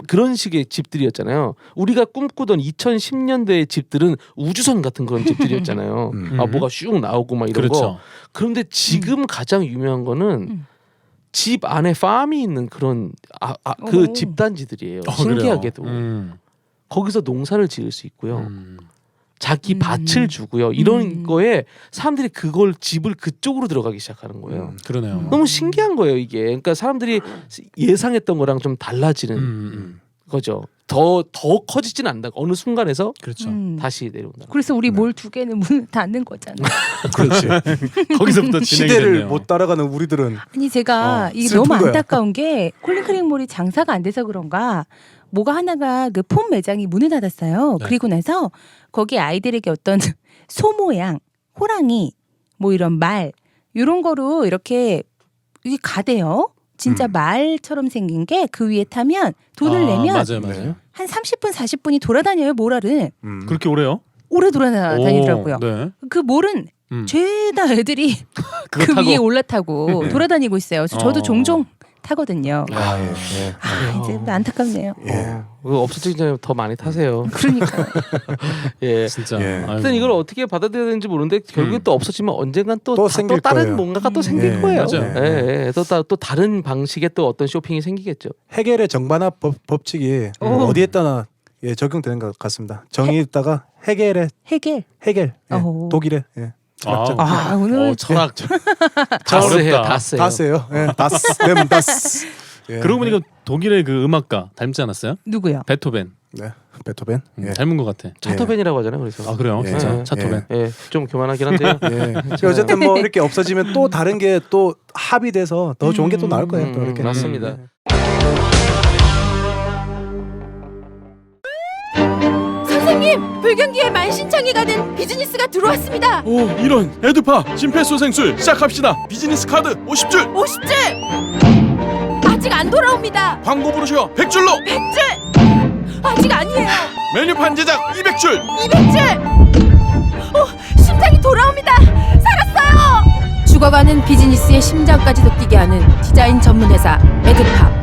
그런 식의 집들이었잖아요. 우리가 꿈꾸던 2010년대의 집들은 우주선 같은 그런 집들이었잖아요. 아 뭐가 슉 나오고 막 이런 거. 그렇죠. 그런데 지금 가장 유명한 거는 집 안에 팜이 있는 그런 그 오. 집단지들이에요. 그래요? 신기하게도 거기서 농사를 지을 수 있고요. 자기 밭을 주고요. 이런 거에 사람들이 그걸 집을 그쪽으로 들어가기 시작하는 거예요. 그러네요. 너무 신기한 거예요 이게. 그러니까 사람들이 예상했던 거랑 좀 달라지는 거죠. 더 커지진 않는다. 어느 순간에서 그렇죠. 다시 내려온다. 그래서 우리 몰 두 개는 문을 닫는 거잖아. 그렇지. 거기서부터 진행이 시대를 됐네요. 못 따라가는 우리들은 아니 제가 이게 슬픈 너무 거야. 안타까운 게 콜린크릭몰이 장사가 안 돼서 그런가 뭐가 하나가 그 폼 매장이 문을 닫았어요. 네. 그리고 나서 거기 아이들에게 어떤 소 모양, 호랑이, 뭐 이런 말 이런 거로 이렇게 이게 가대요. 진짜 말처럼 생긴 게 그 위에 타면 돈을 내면 맞아요. 한 30분, 40분이 돌아다녀요. 모라를 그렇게 오래요? 오래 돌아다니더라고요. 오, 네. 그 몰은 죄다 애들이 그거 그 타고. 위에 올라타고 돌아다니고 있어요. 그래서 저도 종종 타거든요. 아, 예. 이제 안타깝네요. 그거 없어지기 전에 더 많이 타세요. 그러니까 예. 진짜. 예. 아이고. 하여튼 이걸 어떻게 받아들여야 되는지 모르는데 결국에 또 없어지면 언젠간 또 생길 다른 거예요. 뭔가가 또 생길 예, 거예요. 맞아요. 예, 예. 또 다른 방식의 또 어떤 쇼핑이 생기겠죠. 해겔의 정반합 법칙이 어디에다나 적용되는 것 같습니다. 정의에다가 해겔의 해겔. 해겔 오. 독일의 아, 오늘 철학. 다스해요, 어렵다. 다스해요. 다스예요. 다스. 렘 다스. 예. 그러고 보니까 독일의 그 음악가 닮지 않았어요? 누구요? 베토벤. 네. 베토벤. 예. 닮은 것 같아. 차토벤이라고 하잖아요. 그래서. 아 그래요? 예. 진짜 예. 차토벤. 예, 좀 교만하긴 한데요. 예. 어쨌든 뭐 이렇게 없어지면 또 다른 게 또 합이 돼서 더 좋은 게 또 나올 거예요. 또 이렇게. 맞습니다. 선생님, 불경기에 만신창이가 된 비즈니스가 들어왔습니다. 오 이런 에듀파 심폐소생술 시작합시다. 비즈니스 카드 50줄 50줄! 아직 안 돌아옵니다. 광고 브로셔 100줄로 100줄! 아직 아니에요. 메뉴판 제작 200줄 200줄! 심장이 돌아옵니다. 살았어요. 죽어가는 비즈니스의 심장까지도 뛰게 하는 디자인 전문 회사 에드팝.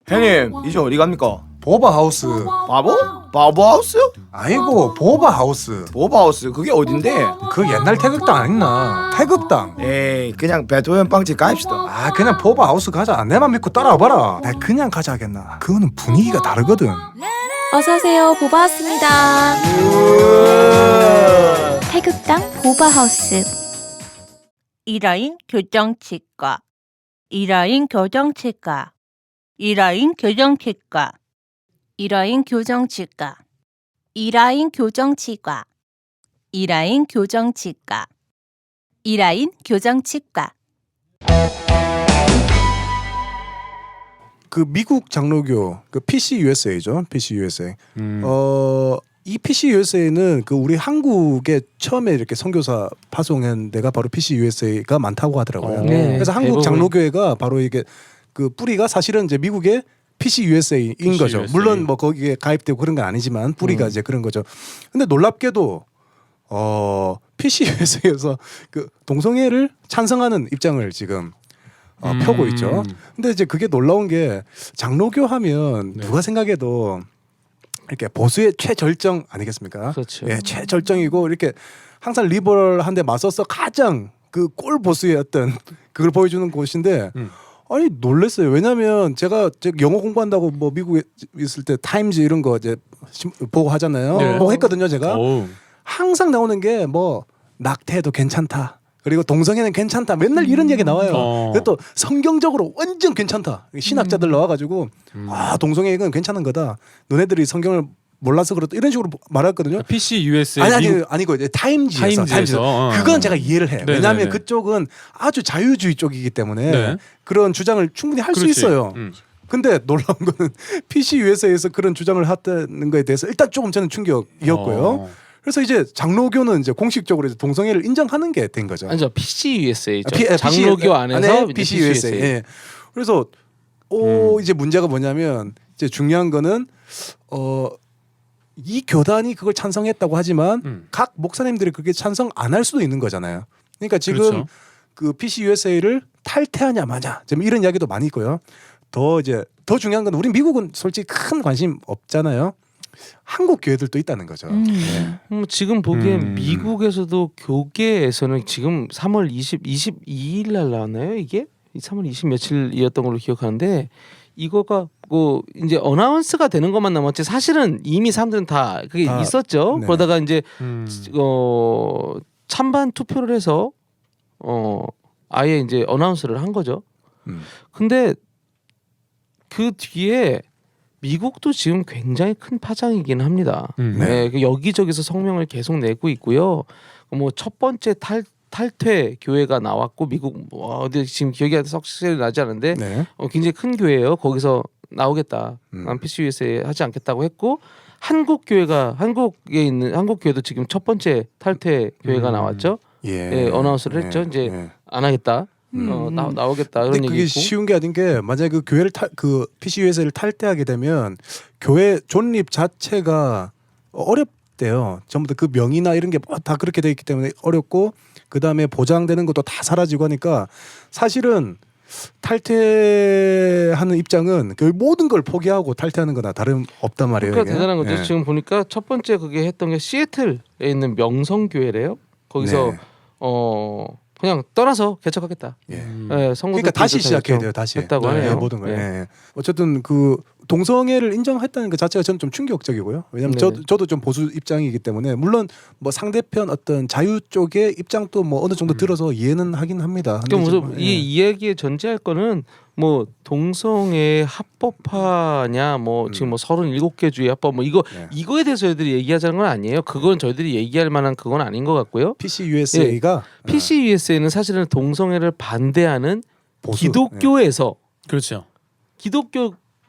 형님 이제 어디 갑니까? 보바하우스. 바보? 바보하우스요? 아이고 보바하우스. 보바하우스 그게 어딘데? 그 옛날 태극당 아니나? 태극당. 에이 그냥 베토벤 빵집 가입시다. 아 그냥 보바하우스 가자. 내만 믿고 따라와봐라. 나 그냥 가자 하겠나. 그거는 분위기가 다르거든. 어서오세요. 보바 왔습니다. 태극당 보바하우스. 1라인 교정치과. 1라인 교정치과. 1라인 교정치과. 1라인 교정치과. 2라인 교정치과. 2라인 교정치과. 2라인 교정치과. 그 미국 장로교 그 PC USA죠. PC USA. 이 PC USA는 그 우리 한국에 처음에 이렇게 선교사 파송한 데가 바로 PC USA가 많다고 하더라고요. 네, 그래서 한국 대부분. 장로교회가 바로 이게 그 뿌리가 사실은 이제 미국의 PC USA인 PC 거죠. USA. 물론 뭐 거기에 가입되고 그런 건 아니지만 뿌리가 이제 그런 거죠. 근데 놀랍게도 PC USA에서 그 동성애를 찬성하는 입장을 지금 펴고 있죠. 근데 이제 그게 놀라운 게 장로교 하면 네. 누가 생각해도 이렇게 보수의 최절정 아니겠습니까? 그렇죠. 예, 최절정이고 이렇게 항상 리버럴한데 맞서서 가장 그 꼴 보수의 어떤 그걸 보여주는 곳인데 아니 놀랐어요. 왜냐하면 제가 영어 공부한다고 뭐 미국에 있을 때 타임즈 이런 거 이제 보고 하잖아요. 네. 보고 했거든요, 제가. 어우. 항상 나오는 게 뭐 낙태도 괜찮다. 그리고 동성애는 괜찮다. 맨날 이런 얘기 나와요. 그것도 성경적으로 완전 괜찮다. 신학자들 나와가지고 동성애는 괜찮은 거다. 너네들이 성경을 몰라서 그렇다. 이런 식으로 말했거든요. PC USA 아니고 이제 타임지에서. 타임즈에서. 그건 제가 이해를 해. 네네네. 왜냐하면 그쪽은 아주 자유주의 쪽이기 때문에 네. 그런 주장을 충분히 할 수 그렇지. 있어요. 근데 놀라운 거는 PC USA에서 그런 주장을 했다는 거에 대해서 일단 조금 저는 충격이었고요. 그래서 이제 장로교는 이제 공식적으로 이제 동성애를 인정하는 게 된 거죠. 아니죠. PC USA죠. 피- 장로교 안에서 이제 PC USA. 예. 그래서 이제 문제가 뭐냐면 이제 중요한 거는 이 교단이 그걸 찬성했다고 하지만 각 목사님들이 그게 찬성 안 할 수도 있는 거잖아요. 그러니까 지금 그렇죠. 그 PC USA를 탈퇴하냐 마냐 지금 이런 이야기도 많이 있고요. 더 중요한 건 우리 미국은 솔직히 큰 관심 없잖아요. 한국 교회들도 있다는 거죠. 지금 보기엔 미국에서도 교계에서는 지금 3월 22일 날 나왔나요? 이게 3월 20 며칠이었던 걸로 기억하는데 이거가 뭐 이제 어나운스가 되는 것만 남았지 사실은 이미 사람들은 다 그게 다, 있었죠. 네. 그러다가 이제 찬반 투표를 해서 아예 이제 어나운스를 한 거죠. 근데 그 뒤에 미국도 지금 굉장히 큰 파장이긴 합니다. 네, 그 여기저기서 성명을 계속 내고 있고요. 뭐 첫 번째 탈퇴 교회가 나왔고 미국 어디 지금 기억이 확실히 나지 않은데 네. 굉장히 큰 교회예요. 거기서 나오겠다. 난 PCUS에 하지 않겠다고 했고 한국에 있는 한국 교회도 지금 첫 번째 탈퇴 교회가 나왔죠. 예, 어나운스를 했죠. 이제 안 하겠다. 나오겠다 이런 근데 얘기 그게 있고. 쉬운 게 아닌 게 만약에 그 교회를 그 PCUS를 탈퇴하게 되면 교회 존립 자체가 어렵대요. 전부 다 그 명의나 이런 게 다 그렇게 돼 있기 때문에 어렵고 그 다음에 보장되는 것도 다 사라지고 하니까 사실은 탈퇴하는 입장은 그 모든 걸 포기하고 탈퇴하는 거나 다름 없단 말이에요. 그러니까 이게. 대단한 거죠. 예. 지금 보니까 첫 번째 그게 했던 게 시애틀에 있는 명성교회래요. 거기서 네. 그냥 떠나서 개척하겠다. 예. 예, 성도들 그러니까 다시 다 시작해야 돼요. 다시 했다고 네, 하네요. 모든 걸. 예. 예. 어쨌든 그 동성애를 인정했다는 것 자체가 저는 좀 충격적이고요. 왜냐하면 네네. 저도 좀 보수 입장이기 때문에 물론 뭐 상대편 어떤 자유 쪽의 입장도 뭐 어느 정도 들어서 이해는 하긴 합니다. 그러니까 근데 무슨 좀, 이 이야기에 전제할 거는 뭐 동성애 합법화냐 뭐 지금 뭐 37개 주의 합법 뭐 네. 이거에 대해서 저희들이 얘기하자는 건 아니에요. 그건 저희들이 얘기할 만한 그건 아닌 것 같고요. PC USA가 PC USA는 사실은 동성애를 반대하는 보수, 기독교에서 그렇죠.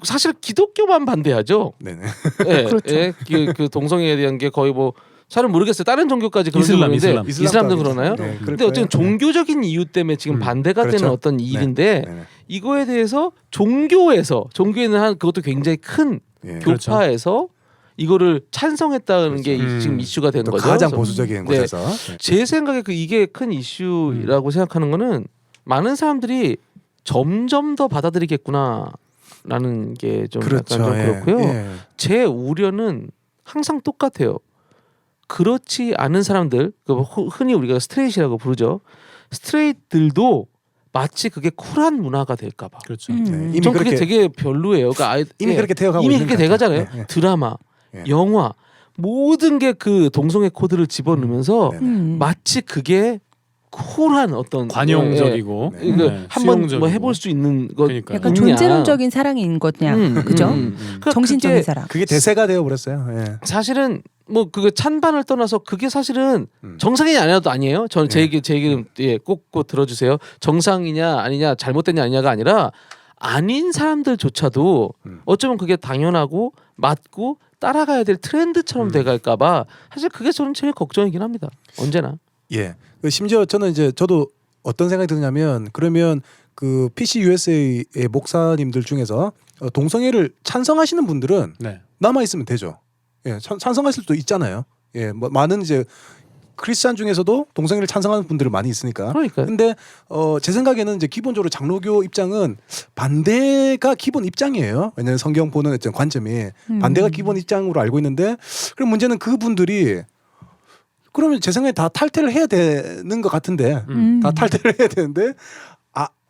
사실 기독교만 반대하죠. 네네. 예, 그렇죠. 예, 그 동성애에 대한 게 거의 뭐 잘은 모르겠어요. 다른 종교까지 그런 이슬람, 모르는데 이슬람. 이슬람도 그러나요? 네, 근데 어쨌든 종교적인 이유 때문에 지금 반대가 그렇죠. 되는 어떤 일인데 네네. 이거에 대해서 종교에는 한 그것도 굉장히 큰 예. 교파에서 이거를 찬성했다는 게 지금 이슈가 된 또 거죠. 가장 그래서 보수적인 네. 곳에서 제 생각에 이게 큰 이슈라고 생각하는 거는 많은 사람들이 점점 더 받아들이겠구나라는 게 좀 그렇죠. 약간 좀 예. 그렇고요. 예. 제 우려는 항상 똑같아요. 그렇지 않은 사람들, 흔히 우리가 스트레이트라고 부르죠. 스트레이트들도 마치 그게 쿨한 문화가 될까봐. 그렇죠. 네. 이미 전 그게 그렇게 되게 별로예요. 그러니까 이미 그렇게 되어가고 이미 있는 그렇게 것 같아요. 돼가잖아요. 네, 네. 드라마, 네. 영화 모든 게 그 동성애 코드를 집어넣으면서 네. 마치 그게 쿨한 어떤 관용적이고 네. 이거 네, 한번 수용적이고. 뭐 해볼 수 있는 것 그러니까요. 약간 있냐. 존재론적인 사랑인 거냐, 그죠? 그러니까 정신적인 그게 사랑. 그게 대세가 되어 버렸어요. 예. 사실은 뭐 그거 찬반을 떠나서 그게 사실은 정상이냐 아니냐도 아니에요. 저는 제 얘기는 꼭 들어주세요. 정상이냐 아니냐 잘못됐냐 아니냐가 아니라 아닌 사람들조차도 어쩌면 그게 당연하고 맞고 따라가야 될 트렌드처럼 돼갈까봐 사실 그게 저는 제일 걱정이긴 합니다. 언제나. 예. 그 심지어 저는 이제 저도 어떤 생각이 드냐면 그러면 그 PC USA의 목사님들 중에서 동성애를 찬성하시는 분들은 네. 남아 있으면 되죠. 예, 찬성하실 수도 있잖아요. 예, 뭐 많은 이제 크리스찬 중에서도 동성애를 찬성하는 분들이 많이 있으니까. 그러니까요. 근데 제 생각에는 이제 기본적으로 장로교 입장은 반대가 기본 입장이에요. 왜냐하면 성경 보는 어떤 관점이 반대가 기본 입장으로 알고 있는데, 그럼 문제는 그분들이 그러면 제 생각에 다 탈퇴를 해야 되는 것 같은데, 다 탈퇴를 해야 되는데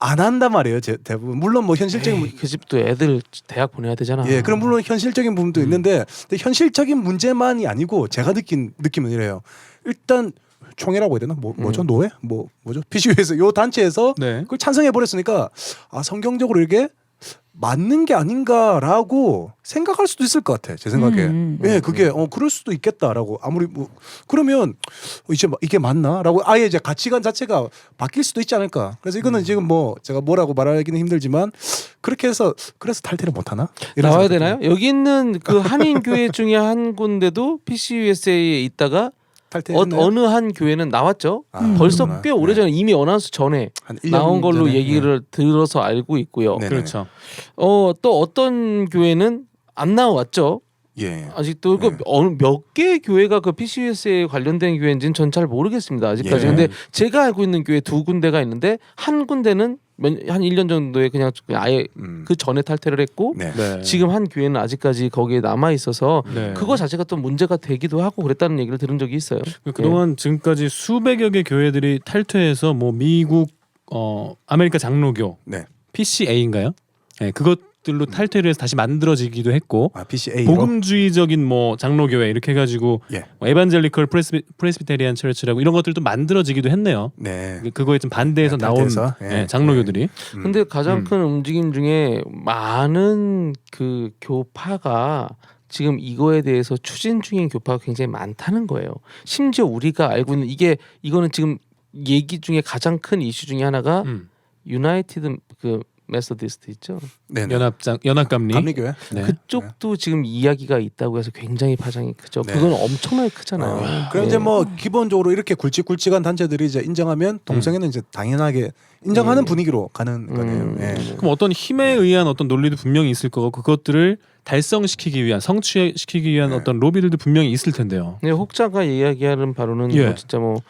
안 한단 말이에요. 대부분. 물론 뭐 현실적인 에이, 그 집도 애들 대학 보내야 되잖아. 예, 그럼 물론 현실적인 부분도 있는데, 근데 현실적인 문제만이 아니고 제가 느낌은 이래요. 일단 총회라고 해야 되나? 뭐죠? 노예? 뭐죠? PCU에서 요 단체에서 네. 그걸 찬성해 버렸으니까 성경적으로 이게 맞는 게 아닌가라고 생각할 수도 있을 것 같아. 제 생각에. 예, 그게 그럴 수도 있겠다라고. 아무리 그러면 이제 이게 맞나라고 아예 이제 가치관 자체가 바뀔 수도 있지 않을까. 그래서 이거는 지금 뭐 제가 뭐라고 말하기는 힘들지만 그렇게 해서 그래서 탈퇴를 못 하나? 나와야 되나요? 여기 있는 그 한인 교회 중에 한 군데도 PCUSA에 있다가 어느 한 교회는 나왔죠. 벌써 그렇구나. 꽤 오래전에 이미 어나운스 전에 한 1년 나온 걸로 전에. 얘기를 들어서 알고 있고요. 네네. 그렇죠. 또 어떤 교회는 안 나왔죠. 예. 아직도 그 몇 개의 교회가 그 PCUS에 관련된 교회인지는 전 잘 모르겠습니다. 아직까지. 예. 근데 제가 알고 있는 교회 두 군데가 있는데 한 군데는 한 1년 정도에 그냥 아예 그 전에 탈퇴를 했고 네. 네. 지금 한 교회는 아직까지 거기에 남아 있어서 네. 그거 자체가 또 문제가 되기도 하고 그랬다는 얘기를 들은 적이 있어요. 그동안 지금까지 수백여 개 교회들이 탈퇴해서 뭐 미국 아메리카 장로교 네. PCA인가요? 네, 그것들로 탈퇴를 해서 다시 만들어지기도 했고 PCA 복음주의적인 뭐 장로교회 이렇게 해가지고 예. 뭐 에반젤리컬 프레스비테리안 철치라고 이런 것들도 만들어지기도 했네요. 네. 그거에 좀 반대해서 네, 나온 탈퇴해서. 예. 장로교들이 근데 가장 큰 움직임 중에 많은 그 교파가 지금 이거에 대해서 추진 중인 교파가 굉장히 많다는 거예요. 심지어 우리가 알고 있는 이거는 지금 얘기 중에 가장 큰 이슈 중에 하나가 유나이티드 그 메소디스트 있죠. 네네. 연합감리 감리교회. 네. 그쪽도 지금 이야기가 있다고 해서 굉장히 파장이 크죠. 네. 그건 엄청나게 크잖아요. 그럼 예. 이제 뭐 기본적으로 이렇게 굵직굵직한 단체들이 이제 인정하면 동성애는 이제 당연하게 인정하는 분위기로 가는 거네요. 예. 그럼 어떤 힘에 의한 어떤 논리도 분명히 있을 거고 그것들을 달성시키기 위한 성취시키기 위한 어떤 로비들도 분명히 있을 텐데요. 네, 혹자가 이야기하는 바로는 예. 뭐 진짜 뭐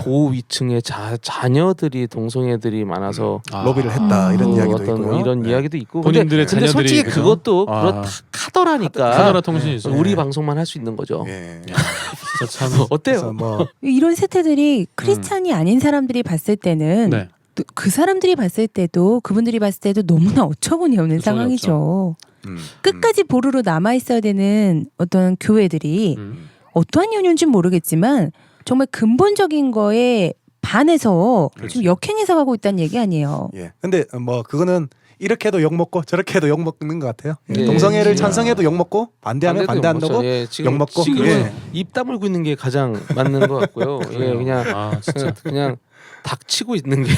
고위층의 자녀들이 동성애들이 많아서 로비를 했다 이런 이야기도 어떤 있고요. 이런 네. 이야기도 있고 본인들의 근데 자녀들이 솔직히 그죠? 그것도 아. 그렇다 카더라니까 카더라 통신이죠. 우리 네. 방송만 할 수 있는 거죠. 예. 진짜 참 어때요? 그래서 뭐 이런 세태들이 크리스찬이 아닌 사람들이 봤을 때는 네. 또 그 사람들이 봤을 때도 그분들이 봤을 때도 너무나 어처구니 없는 어처구니 상황이죠. 끝까지 보루로 남아 있어야 되는 어떤 교회들이 어떠한 이유인지 모르겠지만 정말 근본적인 거에 반해서 좀 역행해서 가고 있다는 얘기 아니에요. 예. 근데 뭐 그거는 이렇게 해도 욕 먹고 저렇게 해도 욕 먹는 것 같아요. 예. 예. 동성애를 예. 찬성해도 욕 먹고 반대하면 반대한다고 예, 지금, 욕 먹고. 지금은 예. 입 다물고 있는 게 가장 맞는 것 같고요. 예, 그냥 아 진짜 그냥 닥치고 있는 게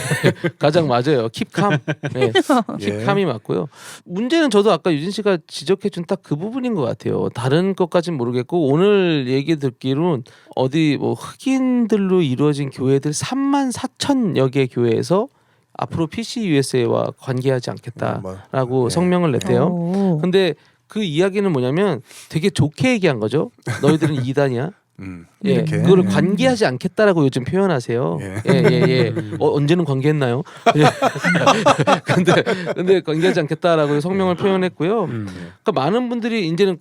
가장 맞아요. 킵캄. 네. 킵캄이 맞고요. 문제는 저도 아까 유진 씨가 지적해준 딱 그 부분인 것 같아요. 다른 것까진 모르겠고 오늘 얘기 듣기로는 어디 뭐 흑인들로 이루어진 교회들 34,000여 개 교회에서 앞으로 PCUSA와 관계하지 않겠다라고 뭐, 예. 성명을 냈대요. 오. 근데 그 이야기는 뭐냐면 되게 좋게 얘기한 거죠. 너희들은 이단이야. 예, 이렇게. 그거를 관계하지 않겠다라고 요즘 표현하세요. 예. 언제는 관계했나요? 예. 근데 관계하지 않겠다라고 성명을 표현했고요. 그러니까 많은 분들이 이제는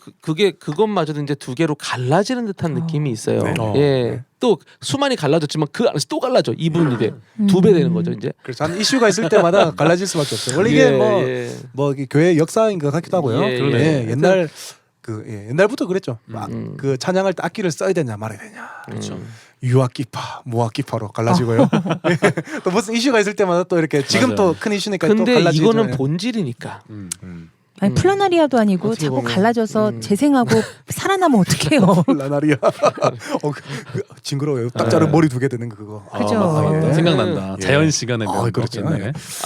그것마저도 이제 두 개로 갈라지는 듯한 느낌이 있어요. 네. 예. 또 수많이 갈라졌지만 그 안에서 또 갈라져 2분이 돼. 2배 되는 거죠 이제. 그래서 한 이슈가 있을 때마다 갈라질 수밖에 없어요. 원래 이게 뭐 이게 교회 역사인 것 같기도 하고요. 예, 그러네. 예. 옛날 옛날부터 그랬죠. 그 찬양할 때 악기를 써야 되냐 말아야 되냐. 그렇죠. 유악기파, 무악기파로 갈라지고요. 또 무슨 이슈가 있을 때마다 또 이렇게 지금 또 큰 이슈니까 또 근데 갈라지죠. 이거는 본질이니까. 아니 플라나리아도 아니고 어떻게 자꾸 보면. 갈라져서 재생하고 살아나면 어떡해요. 플라나리아. 징그러워요. 딱 자른 머리 두 개 되는 그거. 그죠. 맞다. 생각난다. 예. 자연 시간에 그렇죠.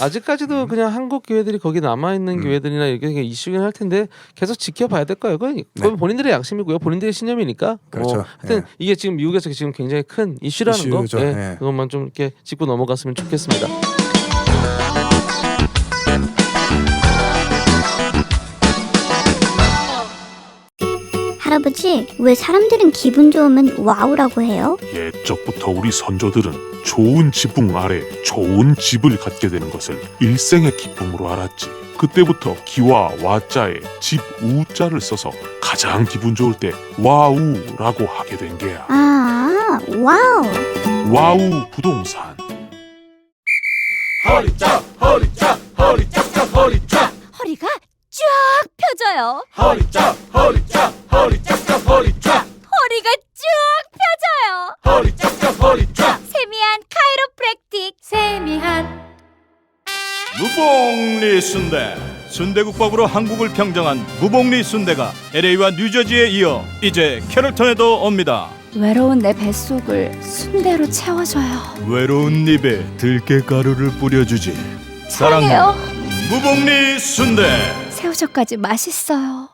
아직까지도 그냥 한국 교회들이 거기 남아 있는 교회들이나 이렇게 이슈긴 할 텐데 계속 지켜봐야 될 거예요. 그건 본인들의 양심이고요. 본인들의 신념이니까. 그렇죠. 하여튼 이게 지금 미국에서 지금 굉장히 큰 이슈라는 거. 이슈죠. 예, 예. 그것만 좀 이렇게 짚고 넘어갔으면 좋겠습니다. 할아버지, 왜 사람들은 기분 좋으면 와우라고 해요? 옛적부터 우리 선조들은 좋은 지붕 아래 좋은 집을 갖게 되는 것을 일생의 기쁨으로 알았지. 그때부터 기와 와자에 집 우자를 써서 가장 기분 좋을 때 와우라고 하게 된 게야. 아, 와우. 와우 부동산. 허리짝 허리짝 허리짝짝 허리짝 허리가 쫙 펴져요. 허리짝 허리짝 허리짝짝 허리짝 허리가 쭉 펴져요. 허리짝짝 허리짝 세미한 카이로프랙틱. 세미한. 무봉리 순대. 순대국밥으로 한국을 평정한 무봉리 순대가 LA와 뉴저지에 이어 이제 캐롤턴에도 옵니다. 외로운 내 뱃속을 순대로 채워줘요. 외로운 입에 들깨가루를 뿌려주지. 사랑해요. 무봉리 순대. 새우젓까지 맛있어요.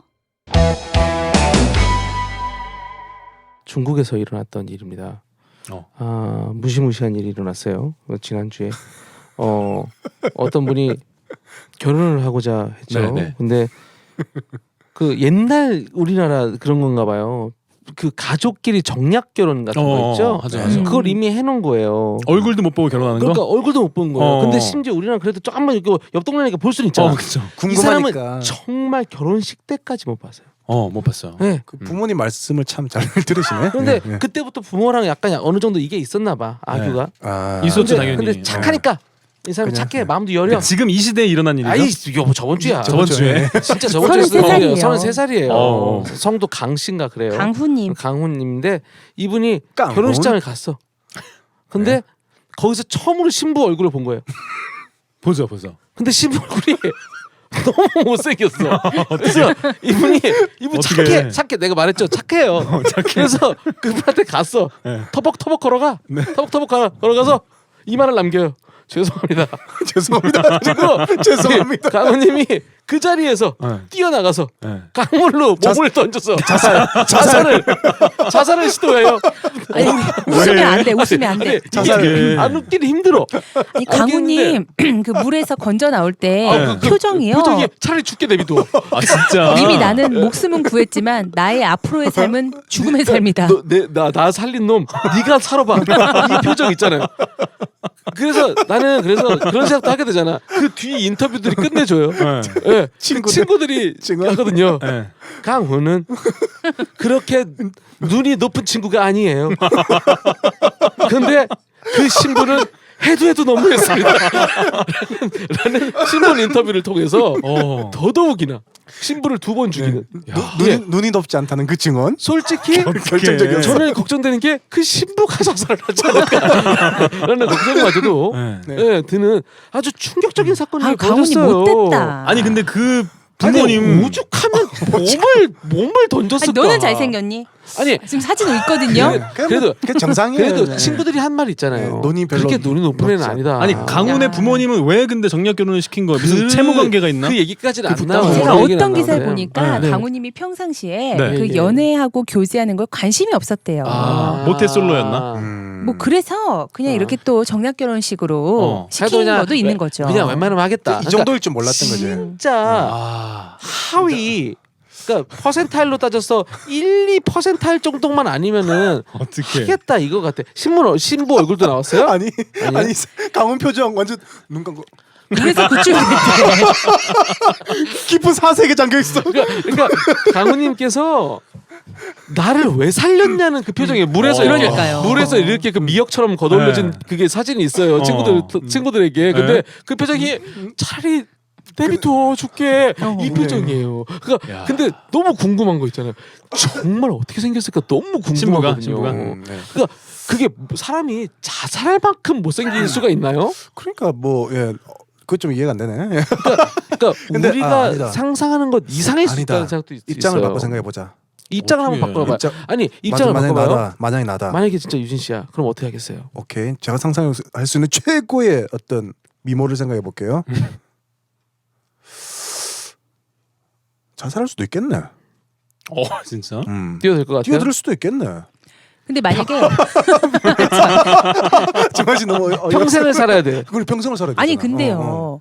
중국에서 일어났던 일입니다. 어. 무시무시한 일이 일어났어요. 지난주에 어떤 분이 결혼을 하고자 했죠. 네네. 근데 그 옛날 우리나라 그런 건가 봐요. 그 가족끼리 정략 결혼 같은 거 있죠. 하죠, 하죠. 그걸 이미 해놓은 거예요. 얼굴도 못 보고 결혼하는 그러니까 거? 얼굴도 못 본 거예요. 어. 근데 심지어 우리나라 그래도 조금만 이렇게 옆 동네니까 볼 수는 있잖아. 그렇죠. 이 사람은 정말 결혼식 때까지 못 봤어요. 못 봤어요. 네. 그 부모님 말씀을 참 잘 들으시네. 그런데 예, 예. 그때부터 부모랑 약간 어느 정도 이게 있었나 봐. 아규가. 아, 있었죠, 근데, 당연히. 근데 착하니까 이 사람이 그냥, 착해. 마음도 여려. 지금 이 시대에 일어난 일이죠? 아이 이거 뭐 저번 주야. 저번 주에. 진짜 저번 주에 33살이에요. 33살이에요. 어. 성도 강씨인가 그래요. 강훈님. 강훈님인데 이분이 강훈? 결혼식장을 갔어. 근데 거기서 처음으로 신부 얼굴을 본 거예요. 보죠. 근데 신부 얼굴이 너무 못생겼어. 그래서 이분 어떻게 착해. 내가 말했죠. 착해요. 그래서 그분한테 갔어. 네. 터벅터벅 걸어가. 터벅터벅 걸어가서 이 말을 남겨요. 죄송합니다. 죄송합니다. 죄송합니다. 강훈님이 그 자리에서 네. 뛰어나가서 네. 강물로 몸을 던져서 자살을 시도해요. 아니, 웃으면 안 돼. 웃으면 안 돼. 이게 안 웃기는 힘들어. 아니, 강훈님 그 물에서 건져 나올 때 표정이요. 표정이 차라리 죽게 내비둬. 아 진짜. 이미 나는 목숨은 구했지만 나의 앞으로의 삶은 죽음의 삶이다. 나 살린 놈, 네가 살아봐. 이 표정 있잖아요. 그래서 나는 그런 생각도 하게 되잖아. 그 뒤 인터뷰들이 끝내줘요. 네. 친구들이 하거든요. 네. 강훈은 그렇게 눈이 높은 친구가 아니에요. 근데 그 신부는 해도 너무했습니다. 라는 신부 인터뷰를 통해서 더더욱이나 신부를 2번 죽이는. 눈이 높지 않다는 그 증언. 솔직히 결정적이었어. 저는 걱정되는 게 그 신부가 자살을 하지 않을까라는 걱정마저도 드는 아주 충격적인 사건이 강훈이 벌어졌어요. 못됐다. 아니 근데 그 아니, 부모님 오죽하면 몸을 던졌을까? 아니, 너는 잘생겼니? 아니 지금 사진 있거든요. 그래도 그 정상이에요. 그래도 친구들이 한 말 있잖아요. 네, 눈이 별로 그렇게 눈이 높은 애는 높지 아니다. 아니 강훈의 부모님은 왜 근데 정략 결혼을 시킨 거예요? 무슨 채무 관계가 있나? 그 얘기까지는 안 그 나와요. 제가 그 얘기는 어떤 안 기사를 나오네요. 보니까 네. 강훈님이 평상시에 네. 그 예. 연애하고 교제하는 걸 관심이 없었대요. 모태솔로였나? 뭐 그래서 그냥 이렇게 또 정략 결혼식으로 그래도 시킨 것도 있는 거죠. 그냥 웬만하면 하겠다. 이 정도일 줄 몰랐던 거지. 진짜 하위. 그러니까 퍼센타일로 따져서 1~2% 정도만 아니면은 어떻게? 하겠다 이거 같아. 신부 얼굴도 나왔어요? 아니 강훈 표정 완전 눈 감고 그래서 그쪽에 깊은 사색에 잠겨 있어. 그러니까 강훈님께서 나를 왜 살렸냐는 그 표정이에요. 물에서 이렇게 그러니까요. 물에서 이렇게 그 미역처럼 걷어올려진 네. 그게 사진이 있어요. 친구들에게. 근데 네. 그 표정이 차라리 내비둬 줄게 이 표정이에요. 그러니까 야. 근데 너무 궁금한 거 있잖아요. 정말 어떻게 생겼을까 너무 궁금하거든요. 신부가? 그러니까 그게 사람이 자살할 만큼 못생길 수가 있나요? 그러니까 그거 좀 이해가 안 되네. 그러니까 근데, 우리가 아니다. 상상하는 것 이상일 수 아니다. 있다는 생각도 있어요. 입장을 바꿔 생각해 보자. 입장을 한번 어떻게 바꿔봐요. 아니 입장을 만약에 바꿔봐요. 만약에 나다. 만약에 진짜 유진 씨야. 그럼 어떻게 하겠어요? 오케이. 제가 상상할 수 있는 최고의 어떤 미모를 생각해 볼게요. 자살할 수도 있겠네. 진짜? 뛰어들 것 같아요. 뛰어들 수도 있겠네. 근데 만약에 정말 너무 평생을 살아야 돼. 그걸 평생을 살아야 돼. 아니 근데요.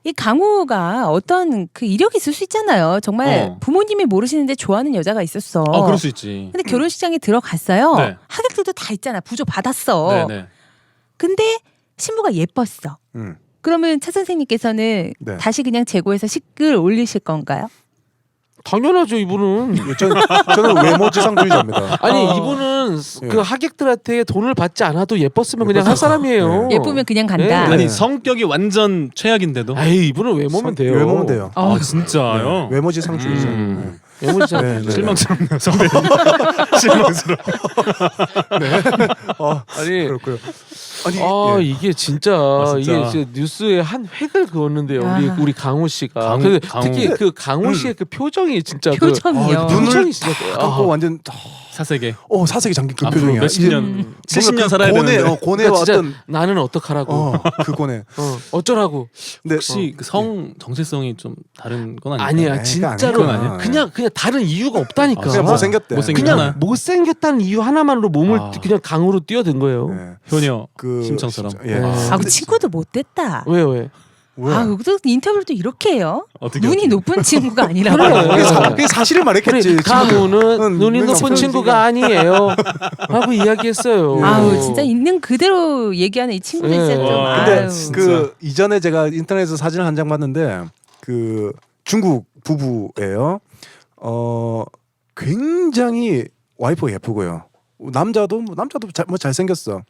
이 강우가 어떤 그 이력이 있을 수 있잖아요. 정말 부모님이 모르시는데 좋아하는 여자가 있었어. 그럴 수 있지. 근데 결혼식장에 들어갔어요. 네. 하객들도 다 있잖아. 부조 받았어. 네네. 근데 신부가 예뻤어. 그러면 차 선생님께서는 네. 다시 그냥 재고해서 식을 올리실 건가요? 당연하죠 이분은. 저는 외모지상주의자입니다. 아니 이분은 그 하객들한테 돈을 받지 않아도 예뻤으면 그냥 할 사람이에요. 예쁘면 그냥 간다. 네. 아니 성격이 완전 최악인데도. 에이 이분은 외모면 돼요. 외모면 돼요. 아 진짜요? 외모지상주의자. 외모지상. 네, 네. 실망스럽네요 선배님. 실망스러워. 아니 그렇고요. 아니, 예. 이게 진짜, 진짜. 이게 진짜 뉴스에 한 획을 그었는데요. 우리 강호 씨가. 강호. 특히 그 강호 씨의 그 표정이 진짜 표정이요. 그 표정이 진짜 깎고 완전 사세계. 사색이 잠긴 그 앞으로 표정이야. 몇십 년, 70년 살아야 고뇌, 되는데. 고뇌와 그러니까 진짜 어떤 나는 어떡하라고. 그 고뇌. 어쩌라고. 근데 혹시 그 성 정체성이 좀 다른 건 아니에요? 아니야 그건 진짜로 아니야. 그냥 다른 이유가 없다니까. 그냥 못생겼대. 못생겼잖아. 그냥 못생겼다는 이유 하나만으로 몸을 그냥 강으로 뛰어든 거예요. 네. 효녀 그 심청처럼. 예. 아, 그 친구도 못됐다. 왜? 왜? 아, 또 인터뷰를 또 이렇게 해요? 어떻게 눈이 높은 친구가 아니라고. 그게 사실을 말했겠지. 강우는 눈이 높은 없어요, 친구가 아니에요. 라고 이야기했어요. 아우, 진짜 있는 그대로 얘기하는 이 친구들 진짜 좀. 근데 아유. 그 이전에 제가 인터넷에서 사진을 한 장 봤는데 그 중국 부부예요. 굉장히 와이프가 예쁘고요. 남자도 잘생겼어.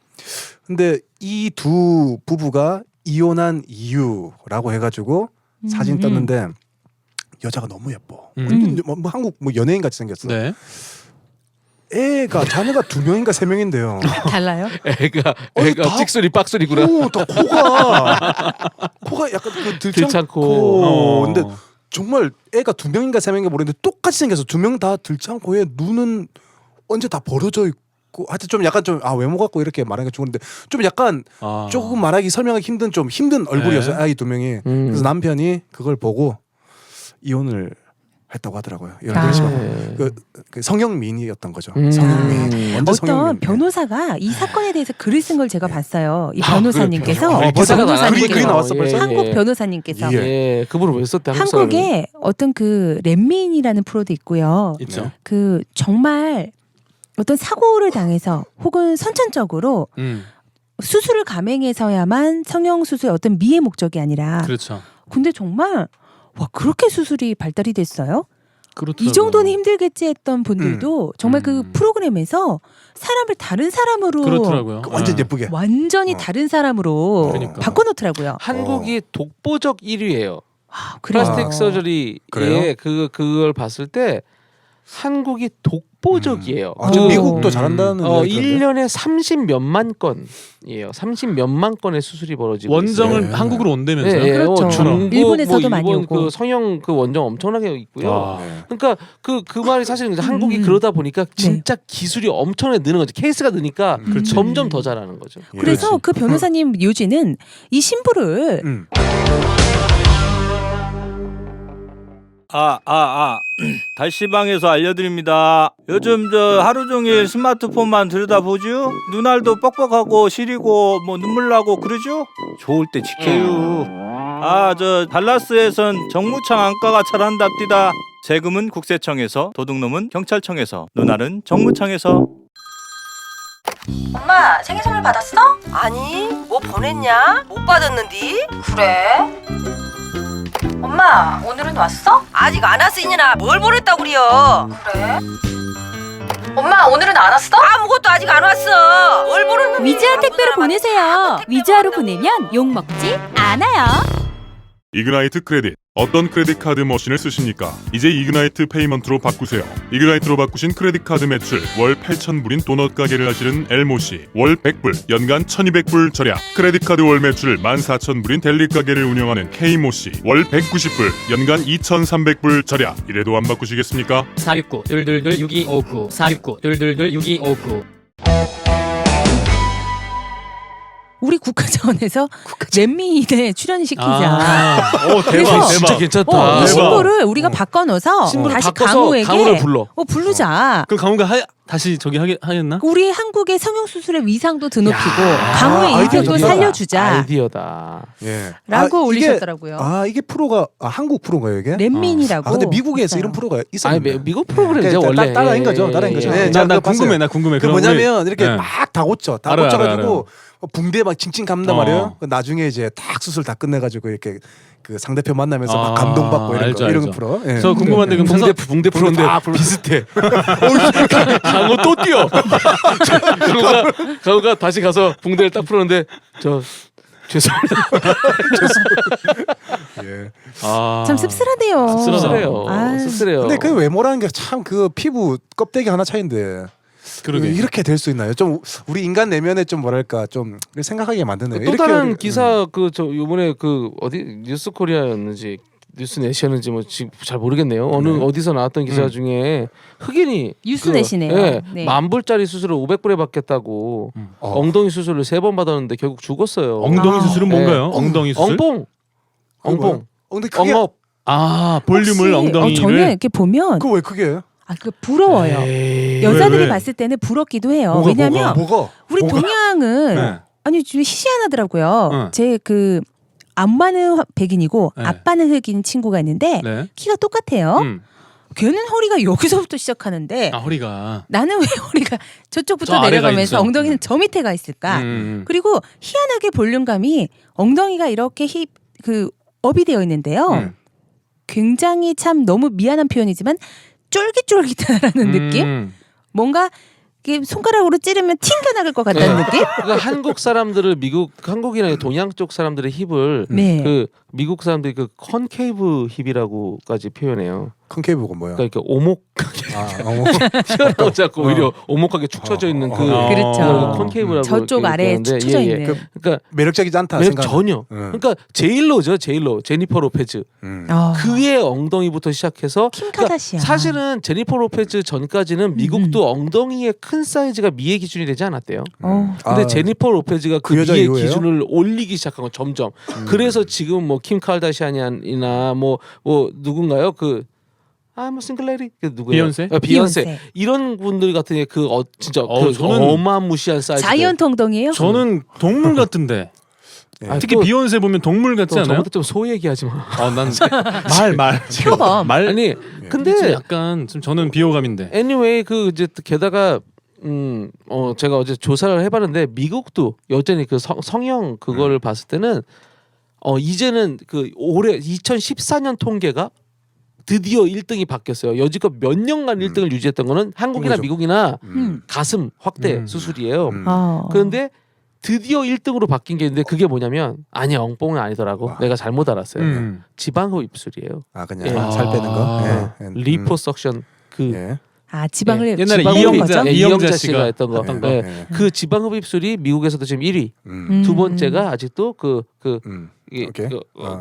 근데 이 두 부부가 이혼한 이유라고 해가지고 사진 떴는데 여자가 너무 예뻐. 뭐 한국 뭐 연예인 같이 생겼어. 네. 자녀가 2명인가 3명인데요. 달라요? 애가 찍소리 빡소리구나. 또 코가 약간 그 들창코. 근데 정말 애가 2명인가 3명인가 모르겠는데 똑같이 생겨서 2명 다 들창코에 눈은 언제 다 벌어져 있고 하여튼 좀 약간 좀 외모 갖고 이렇게 말하기가 좋은데 좀 약간 조금 말하기 설명하기 힘든 얼굴이어서 아이 2명이 그래서 남편이 그걸 보고 이혼을 했다고 하더라고요. 그 성형민이었던 거죠. 성형민. 완전 어떤 성형민. 변호사가 이 사건에 대해서 글을 쓴 걸 제가 봤어요. 이 변호사님께서 기사가 글이 나왔어 벌써. 한국 변호사님께서 예, 그분은 왜 썼대? 한국에 어떤 그 렛민이라는 프로도 있고요. 있죠. 그 정말 어떤 사고를 당해서 혹은 선천적으로 수술을 감행해서야만 성형수술의 어떤 미의 목적이 아니라 그렇죠. 근데 정말 와 그렇게 수술이 발달이 됐어요? 그렇더라고요. 이 정도는 힘들겠지 했던 분들도 정말 그 프로그램에서 사람을 다른 사람으로 그렇더라고요. 완전 예쁘게. 완전히 다른 사람으로 그러니까. 바꿔놓더라고요. 한국이 독보적 1위예요. 그래요. 플라스틱 서저리에 그래요? 그걸 봤을 때 한국이 독보적이에요. 미국도 잘한다는 이야기 들었는데. 1년에 30 몇만 건이에요. 30 몇만 건의 수술이 벌어지고 원정을 있어요. 한국으로 온다면서요? 네, 그렇죠. 중국, 일본에서도 많이 일본 오고. 그 성형 그 원정 엄청나게 있고요. 아. 그러니까 그 말이 사실은 한국이 그러다 보니까 진짜 기술이 엄청나게 느는 거죠. 케이스가 느니까 점점 더 잘하는 거죠. 그래서 그 변호사님 요지는 이 신부를 달시방에서 알려드립니다. 요즘 하루 종일 스마트폰만 들여다보죠? 눈알도 뻑뻑하고 시리고 뭐 눈물 나고 그러죠? 좋을 때 지켜요. 달라스에선 정무창 안과가 잘한답디다. 세금은 국세청에서, 도둑놈은 경찰청에서, 눈알은 정무창에서. 엄마 생일 선물 받았어? 아니 뭐 보냈냐? 못 받았는디? 그래? 엄마 오늘은 왔어? 아직 안 왔어 이년아. 뭘 보냈다고 그래요? 그래? 엄마 오늘은 안 왔어? 아무것도 아직 안 왔어. 뭘 보냈는지 위즈아 택배로 보내세요. 위즈아로 보내면 욕먹지 않아요. 이그나이트 크레딧. 어떤 크레딧 카드 머신을 쓰십니까? 이제 이그나이트 페이먼트로 바꾸세요. 이그나이트로 바꾸신 크레딧 카드 매출 월 8,000불인 도넛 가게를 하시는 엘모씨, 월 100불, 연간 1,200불 절약. 크레딧 카드 월 매출 14,000불인 델리 가게를 운영하는 K모씨, 월 190불, 연간 2,300불 절약. 이래도 안 바꾸시겠습니까? 469-222-6259 469-222-6259 우리 국가차원에서 렛민에 출연시키자. 대박. 그래서 진짜 괜찮다. 이 신부를 우리가 바꿔넣어서 신부를 다시 바꿔서 강우에게 강우를 불러. 부르자. 그 강우가 다시 저기 하였나? 우리 한국의 성형 수술의 위상도 드높이고 야, 가문의 아이디어 인격도 좋다. 살려주자. 아이디어다. 예. 라고 이게- 올리셨더라고요. 이게 프로가 한국 프로인가요 이게? 렛민이라고. 근데 미국에서 있어요. 이런 프로가 아니 있었는데. 미국 프로그램이죠 그러니까 원래. 따라인 거죠. 따라인 거죠. 네, 나 그거 궁금해, 봤어요. 나 궁금해. 그 그럼 뭐냐면 이렇게 네. 막 다 고쳐, 다 알아요, 고쳐가지고 알아요. 붕대 막 칭칭 감단 어. 말이에요. 나중에 이제 딱 수술 다 끝내가지고 이렇게 그 상대편 만나면서 막 아, 감동받고 이런 알죠, 거, 이런 알죠. 프로. 예. 저 궁금한데 그럼 붕대 프로인데 비슷해. 강호 또 뛰어. 강호가 다시 가서 붕대를 딱 풀었는데 저 죄송합니다. 예. 참 씁쓸하네요. 씁쓸해요. 아유. 씁쓸해요. 근데 그 외모라는 게 참 그 피부 껍데기 하나 차이인데 그러게. 이렇게 될 수 있나요? 좀 우리 인간 내면에 좀 뭐랄까 좀 생각하게 만드네요. 또 이렇게 다른 우리- 기사 그 저 요번에 그 어디 뉴스코리아였는지 뉴스넷이었는지 뭐 지금 잘 모르겠네요. 어느 어디서 나왔던 기사 중에 흑인이 뉴스넷이네요. 네. 네. 10,000불짜리 수술을 500불에 받겠다고 엉덩이 수술을 3번 받았는데 결국 죽었어요. 엉덩이 수술은 네. 뭔가요? 엉덩이 수술? 엉뽕. 그거 뭐야? 엉뽕. 근데 그게 엉업. 볼륨을 엉덩이를. 저는 이렇게 보면 그거 왜 그게 해요? 그 부러워요. 에이. 여자들이 왜? 봤을 때는 부럽기도 해요. 뭐가, 왜냐하면 뭐가? 우리 동양은 네. 아니 좀 희시하더라고요. 응. 제 그 엄마는 백인이고 네. 아빠는 흑인 친구가 있는데 네. 키가 똑같아요. 음. 걔는 허리가 여기서부터 시작하는데 허리가. 나는 왜 허리가 저쪽부터 저 아래가 내려가면서 있죠. 엉덩이는 저 밑에 가 있을까? 그리고 희한하게 볼륨감이 엉덩이가 이렇게 그 업이 되어 있는데요. 굉장히 참 너무 미안한 표현이지만 쫄깃쫄깃하다는 느낌? 뭔가 이게 손가락으로 찌르면 튕겨나갈 것 같다는 느낌? 그러니까 한국 사람들을 한국이나 동양 쪽 사람들의 힙을 네. 그 미국 사람들이 그 컨케이브 힙이라고까지 표현해요. 컨케이브가 뭐야? 그러니까 이렇게 오목하게 튀어나오지 않고 오히려 오목하게 축 처져 있는 그 그렇죠. 컨케이브라고 저쪽 아래에 얘기하는데, 축 처져 있는. 그러니까 매력적이지 않다 매력 생각. 전혀. 그러니까 제일로죠, 제니퍼 로페즈. 그의 엉덩이부터 시작해서 킴 카다시안. 사실은 제니퍼 로페즈 전까지는 미국도 엉덩이의 큰 사이즈가 미의 기준이 되지 않았대요. 근데 제니퍼 로페즈가 그 여자 미의 이후에요? 기준을 올리기 시작한 거 점점. 그래서 지금 뭐 킴 칼다시안이나 뭐 누군가요? 뭐 싱글레리 그 누구예요? 비욘세? 비욘세 이런 분들 같은 게 진짜 저는 어마무시한 사이즈. 자이언트 엉덩이에요? 저는 동물 같은데. 특히 비욘세 보면 동물 같지 않아요? 저부터 좀 소 얘기하지 마. 난 말. 표범. 말. 아니 근데 근데 약간 좀 저는 비호감인데. anyway 그 이제 게다가 제가 어제 조사를 해봤는데 미국도 여전히 그 성형 그거를 봤을 때는 이제는 그 올해 2014년 통계가 드디어 1등이 바뀌었어요. 여지껏 몇 년간 1등을 유지했던 거는 한국이나 그거죠. 미국이나 가슴 확대 수술이에요. 그런데 드디어 1등으로 바뀐 게 있는데 그게 뭐냐면 아니야 엉뽕은 아니더라고. 내가 잘못 알았어요. 지방흡 입술이에요. 그냥 예. 살 빼는 거. 예. 리포석션 예. 지방을 옛날에 지방을 이영자 거죠? 이영자 씨가 했던 거. 했던 거. 네. 그 지방흡 입술이 미국에서도 지금 1위. 두 번째가 아직도 오케이.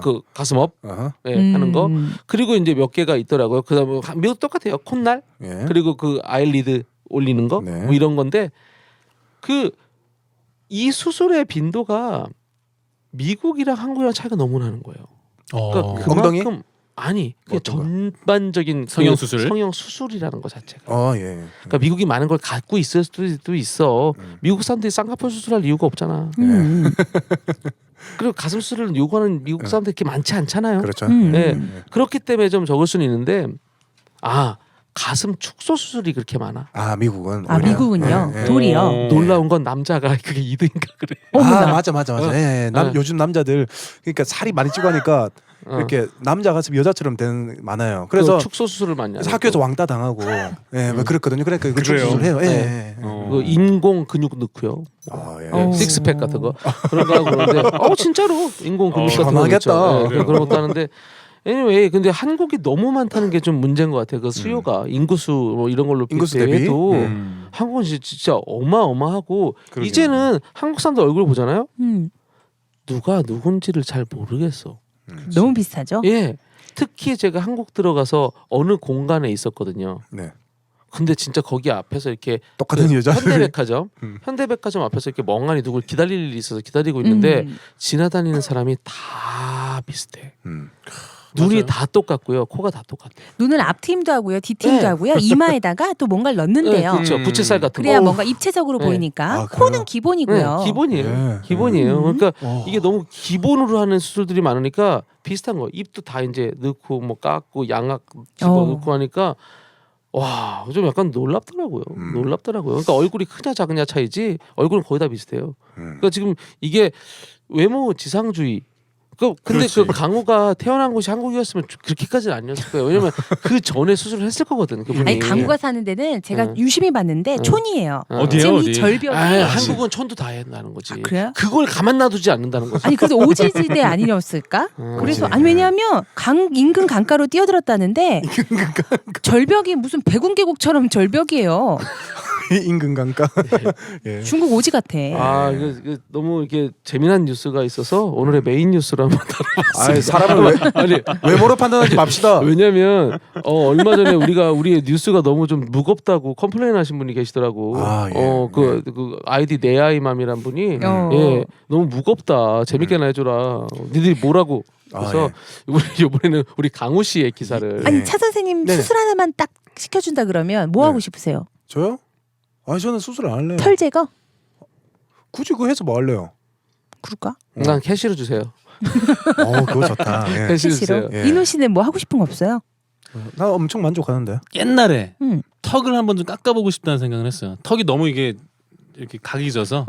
그 가슴업 어허. 하는 거. 그리고 이제 몇 개가 있더라고요. 그다음에 미국 똑같아요. 콧날 예. 그리고 그 아이리드 올리는 거 네. 뭐 이런 건데 이 수술의 빈도가 미국이랑 한국이랑 차이가 너무 나는 거예요. 그러니까 엉덩이? 그만큼 아니 그냥 어떤 거? 전반적인 성형 그 수술? 성형 수술이라는 거 자체가. 예. 그러니까 미국이 많은 걸 갖고 있을 수도 있어. 미국 사람들이 쌍꺼풀 수술할 이유가 없잖아. 그리고 가슴 수술을 요구하는 미국 사람들이 그렇게 많지 않잖아요. 그렇죠. 네. 그렇기 때문에 좀 적을 수는 있는데 가슴 축소 수술이 그렇게 많아. 미국은. 아 오히려. 미국은요. 예, 예. 돌이요. 놀라운 건 남자가 그게 2등인가 그래. 맞아. 예. 어. 요즘 남자들 그러니까 살이 많이 찌고 하니까 이렇게 남자 가슴 여자처럼 되는 많아요. 그래서 축소 수술을 많이 하죠. 학교에서 왕따 당하고 뭐 그랬거든요. 그러니까 그 수술을 해요. 예. 그 인공 근육 넣고요. 예. 식스팩 같은 거 그런 거 하고 그러는데 진짜로 인공 근육 같은 거 시원하겠다. 넣죠. 예, 그런 것도 하는데 anyway 근데 한국이 너무 많다는 게 좀 문제인 것 같아요. 그 수요가 인구수 뭐 이런 걸로 인구수 대비? 비해도 한국은 진짜 어마어마하고 그러게요. 이제는 한국 사람들 얼굴 보잖아요. 음. 누가 누군지를 잘 모르겠어. 너무 비슷하죠. 예. 특히 제가 한국 들어가서 어느 공간에 있었거든요. 네. 근데 진짜 거기 앞에서 이렇게 똑같은 여자들. 현대백화점 앞에서 이렇게 멍하니 누굴 기다릴 일이 있어서 기다리고 있는데 지나다니는 사람이 다 비슷해. 눈이 맞아요. 다 똑같고요. 코가 다 똑같아요. 눈은 앞트임도 하고요, 뒤트임도 네. 하고요. 이마에다가 또 뭔가를 넣는데요. 그렇죠. 부채살 같은 그래야 거. 뭔가 입체적으로 네. 보이니까 아, 그래요? 코는 기본이고요. 네, 기본이에요. 예. 기본이에요. 그러니까 어. 이게 너무 기본으로 하는 수술들이 많으니까 비슷한 거. 입도 다 이제 넣고 뭐 깎고 양악 집어넣고 하니까 와, 좀 약간 놀랍더라고요. 놀랍더라고요. 그러니까 얼굴이 크냐 작으냐 차이지 얼굴은 거의 다 비슷해요. 그러니까 지금 이게 외모 지상주의. 근데 그렇지. 그 강호가 태어난 곳이 한국이었으면 그렇게까지는 아니었을 거예요. 왜냐면 그 전에 수술을 했을 거거든. 그분이. 아니 강구가 사는 데는 제가 네. 유심히 봤는데 네. 촌이에요. 어디예요? 지금 어디? 이 절벽이 한국은 촌도 다 한다는 거지. 그래요? 그걸 가만 놔두지 않는다는 거지. 아니 그래서 오지지대 아니었을까? 그래서 아니 왜냐하면 인근 강가로 뛰어들었다는데 절벽이 무슨 백운계곡처럼 절벽이에요. 인근 강가. 예. 중국 오지 같아. 아, 이거 너무 이게 재미난 뉴스가 있어서 오늘의 메인 뉴스로 한번 다뤄봤습니다. 아이, 사람을 아니 외모로 판단하지 맙시다. 왜냐면 얼마 전에 우리의 뉴스가 너무 좀 무겁다고 컴플레인하신 분이 계시더라고. 아, 예. 그 아이디 내아이맘이란 분이 예 너무 무겁다. 재밌게 해줘라. 니들이 뭐라고? 그래서 이번에는 우리 강호 씨의 기사를 아니 차 선생님 네네. 수술 하나만 딱 시켜준다 그러면 뭐 하고 싶으세요? 저요? 아니 저는 수술 안 할래요. 털 제거? 굳이 그거 해서 뭐 할래요? 그럴까? 난 캐시로 주세요. 그거 좋다. 예. 캐시로 싫어. 주세요. 예. 이노 씨는 뭐 하고 싶은 거 없어요? 나 엄청 만족하는데. 옛날에 음. 턱을 한번 좀 깎아보고 싶다는 생각을 했어요. 턱이 너무 이게 이렇게 각이 져서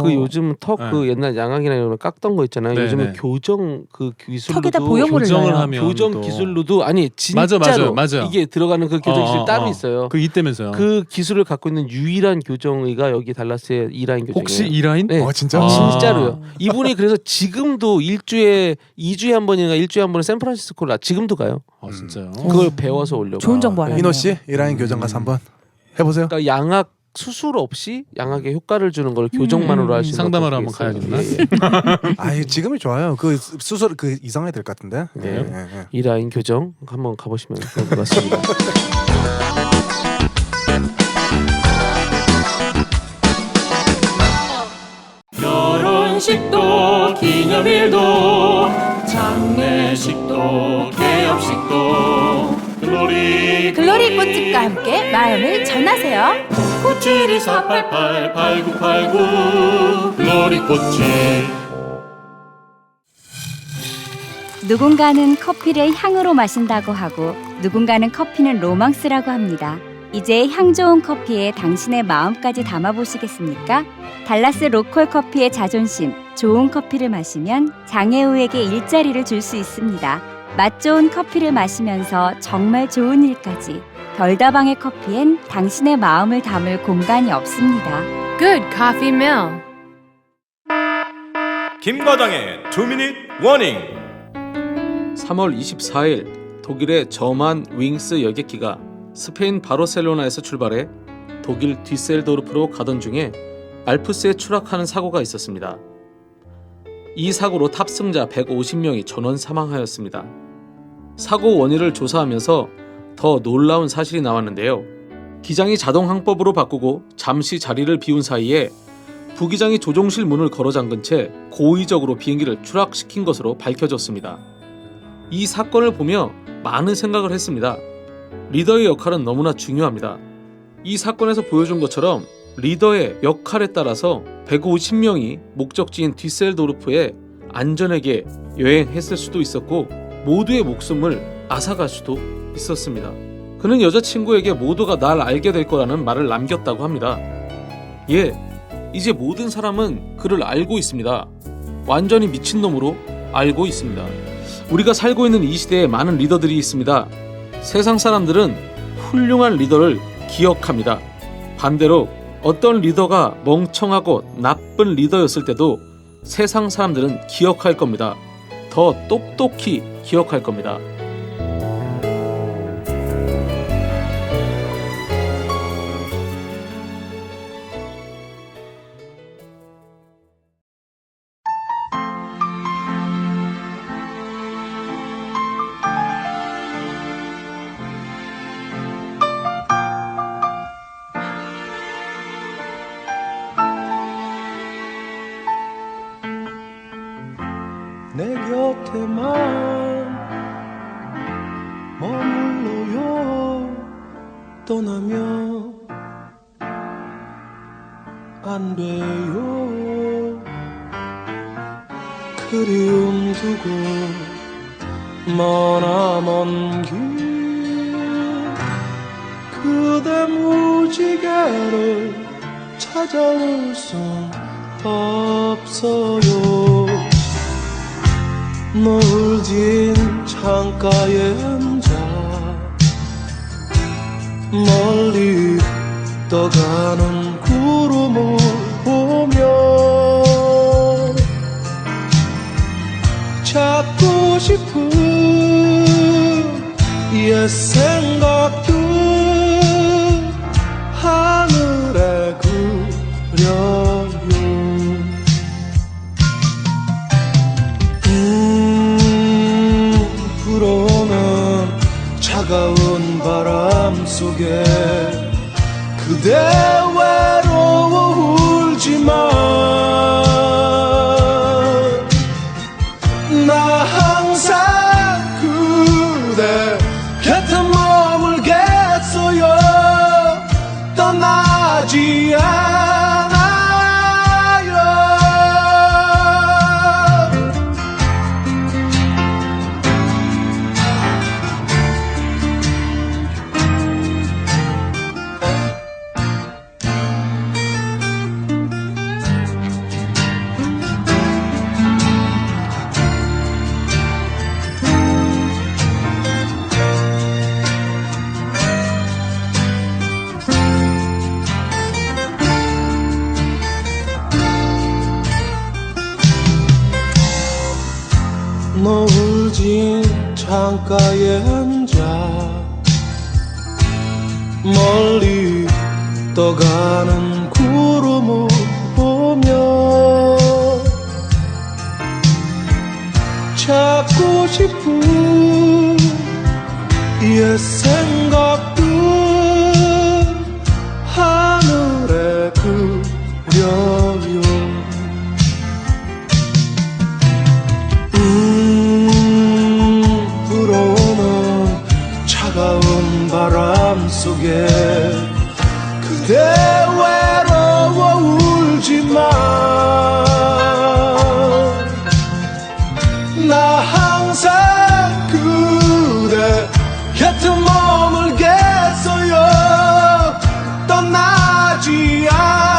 그 요즘 턱 네. 그 옛날 양악이나 이런 거 깎던 거 있잖아요. 네, 요즘은 네. 교정 그 기술로도 턱에다 보형물을 교정을 넣어요. 하면 교정 또- 기술로도 아니 진짜로 맞아요. 이게 들어가는 그 교정 기술이 따로 있어요. 그 이때면서요. 그 기술을 갖고 있는 유일한 교정의가 여기 달라스의 이라인 교정이에요. 혹시 이라인? 네. 진짜? 아. 진짜로요. 이분이 그래서 지금도 2주에 한 번인가 일주에 한 번은 샌프란시스코를 지금도 가요. 진짜요? 그걸 배워서 오려고. 좋은 정보 알아요. 이노 씨 이라인 교정 가서 한번 해보세요. 그러니까 양악 수술 없이 양악에 효과를 주는 걸 교정만으로 할 수 있는 상담하러 것도 한번 있어요. 가야겠나? 예, 예. 아이 지금이 좋아요. 그 수술 그 이상해야 될 것 같은데. 네. 예, 예. 이라인 교정 한번 가보시면 좋을 것 같습니다. 결혼식도 기념일도 장례식도 개업식도 글로리 글로리 꽃집과 함께 마음을 전하세요. 9724888989 글로리 꽃집. 누군가는 커피를 향으로 마신다고 하고 누군가는 커피는 로망스라고 합니다. 이제 향 좋은 커피에 당신의 마음까지 담아보시겠습니까? 달라스 로컬 커피의 자존심, 좋은 커피를 마시면 장애우에게 일자리를 줄 수 있습니다. 맛 좋은 커피를 마시면서 정말 좋은 일까지. 별다방의 커피엔 당신의 마음을 담을 공간이 없습니다. Good Coffee Mill. 김과장의 2미닛 워닝. 3월 24일 독일의 저만 윙스 여객기가 스페인 바르셀로나에서 출발해 독일 뒤셀도르프로 가던 중에 알프스에 추락하는 사고가 있었습니다. 이 사고로 탑승자 150명이 전원 사망하였습니다. 사고 원인을 조사하면서 더 놀라운 사실이 나왔는데요. 기장이 자동 항법으로 바꾸고 잠시 자리를 비운 사이에 부기장이 조종실 문을 걸어 잠근 채 고의적으로 비행기를 추락시킨 것으로 밝혀졌습니다. 이 사건을 보며 많은 생각을 했습니다. 리더의 역할은 너무나 중요합니다. 이 사건에서 보여준 것처럼 리더의 역할에 따라서 150명이 목적지인 뒤셀도르프에 안전하게 여행했을 수도 있었고 모두의 목숨을 앗아갈 수도 있었습니다. 그는 여자친구에게 모두가 날 알게 될 거라는 말을 남겼다고 합니다. 이제 모든 사람은 그를 알고 있습니다. 완전히 미친놈으로 알고 있습니다. 우리가 살고 있는 이 시대에 많은 리더들이 있습니다. 세상 사람들은 훌륭한 리더를 기억합니다. 반대로 어떤 리더가 멍청하고 나쁜 리더였을 때도 세상 사람들은 기억할 겁니다. 더 똑똑히 기억할 겁니다. 내 곁에만 떠나면 안 돼요. 그리움 두고 머나먼 길 그대 무지개를 찾아올 순 없어요. 노을 진 창가에 앉아 멀리 떠가는 구름을 보며 찾고 싶은 옛 생각들 하늘에 그려요. 불어오는 차가운 바람 속에 그대 외로워 울지마. 나 항상 그대 곁에 머물겠어요. 떠나지 않아요. 노을 진 창가에 앉아 멀리 떠가는 구름을 보며 찾고 싶은 옛 생각들 하늘에 그려요. 불어오는 차가운 바람 속에 그대 외로워 울지마. 나 항상 그대 곁에 머물겠어요. 떠나지 않아요.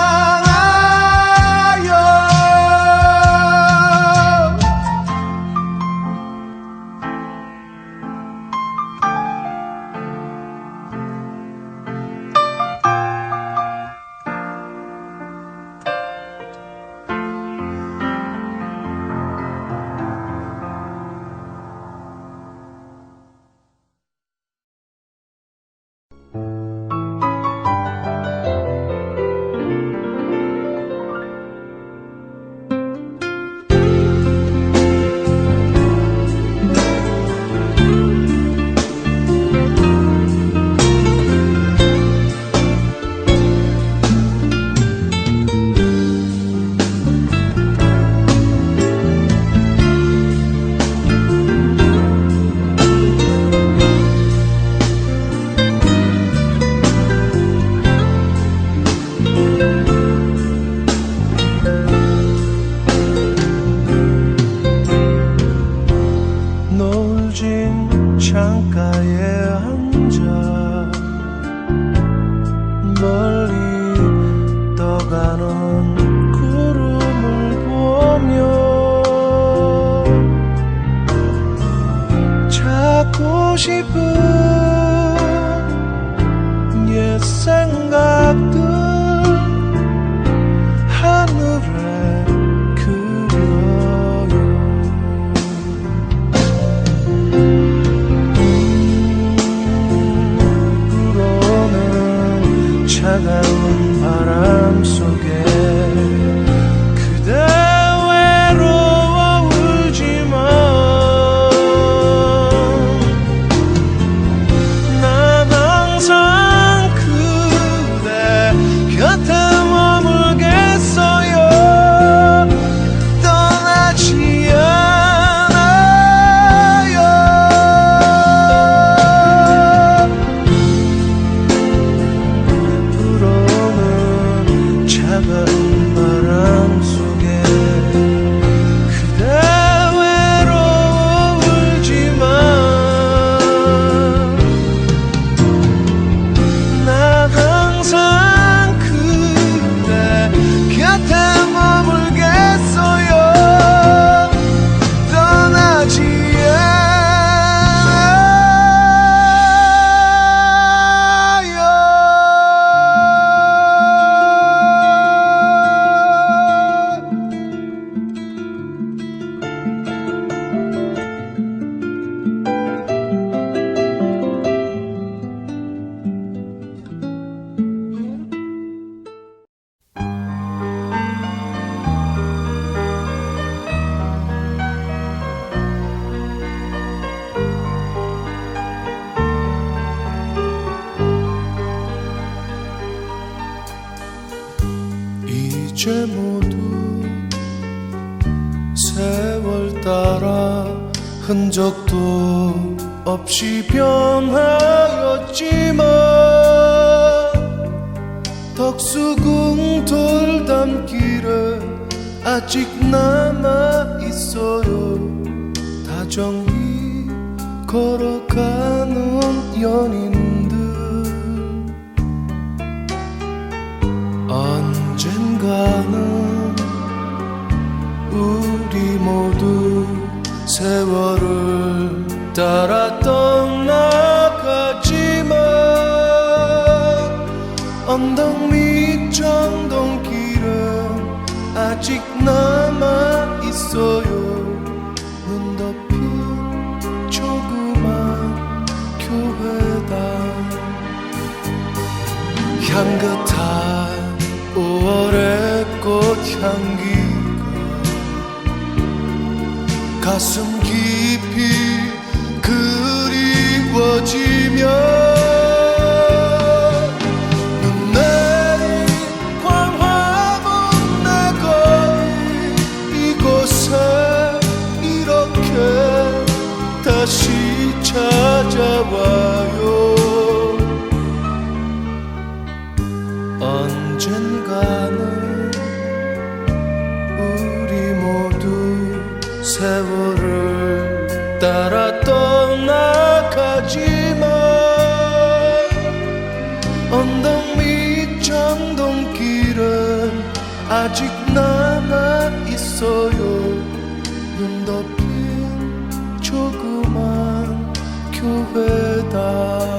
이제 모두 세월 따라 흔적도 없이 변하였지만 덕수궁 돌담길에 아직 남아있어요. 다정히 걸어가는 연인들. 언젠가는 우리 모두 세월을 따라 떠나가지만 언덕 밑 정동길은 아직 남아있어요. 눈 덮인 조그만 교회당. 향긋한 5월의 꽃향기가 가슴 깊이 그리워지며 눈 내린 광화문 내 거리 이곳에 이렇게 다시 찾아와요. 언젠가는 우리 모두 세월을 따라 떠나가지만 언덕 밑 정동길은 아직 남아있어요. 눈 덮인 조그만 교회당.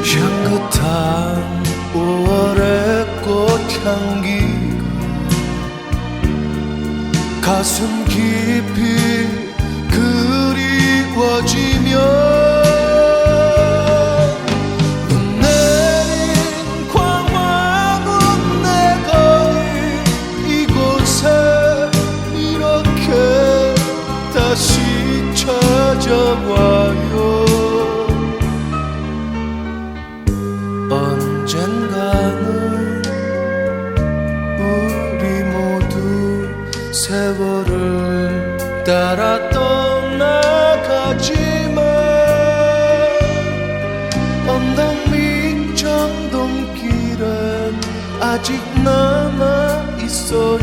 향긋한 5월의 꽃향기가 가슴 깊이 그리워지며 눈 내린 광화문 내 거리 이곳에 이렇게 다시 찾아와요. 언젠가는 우리 모두 세월을 따라 떠나가지만 언덕 밑 정동길은 아직 남아있어요.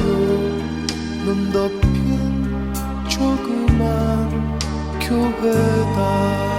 눈 덮인 조그만 교회당.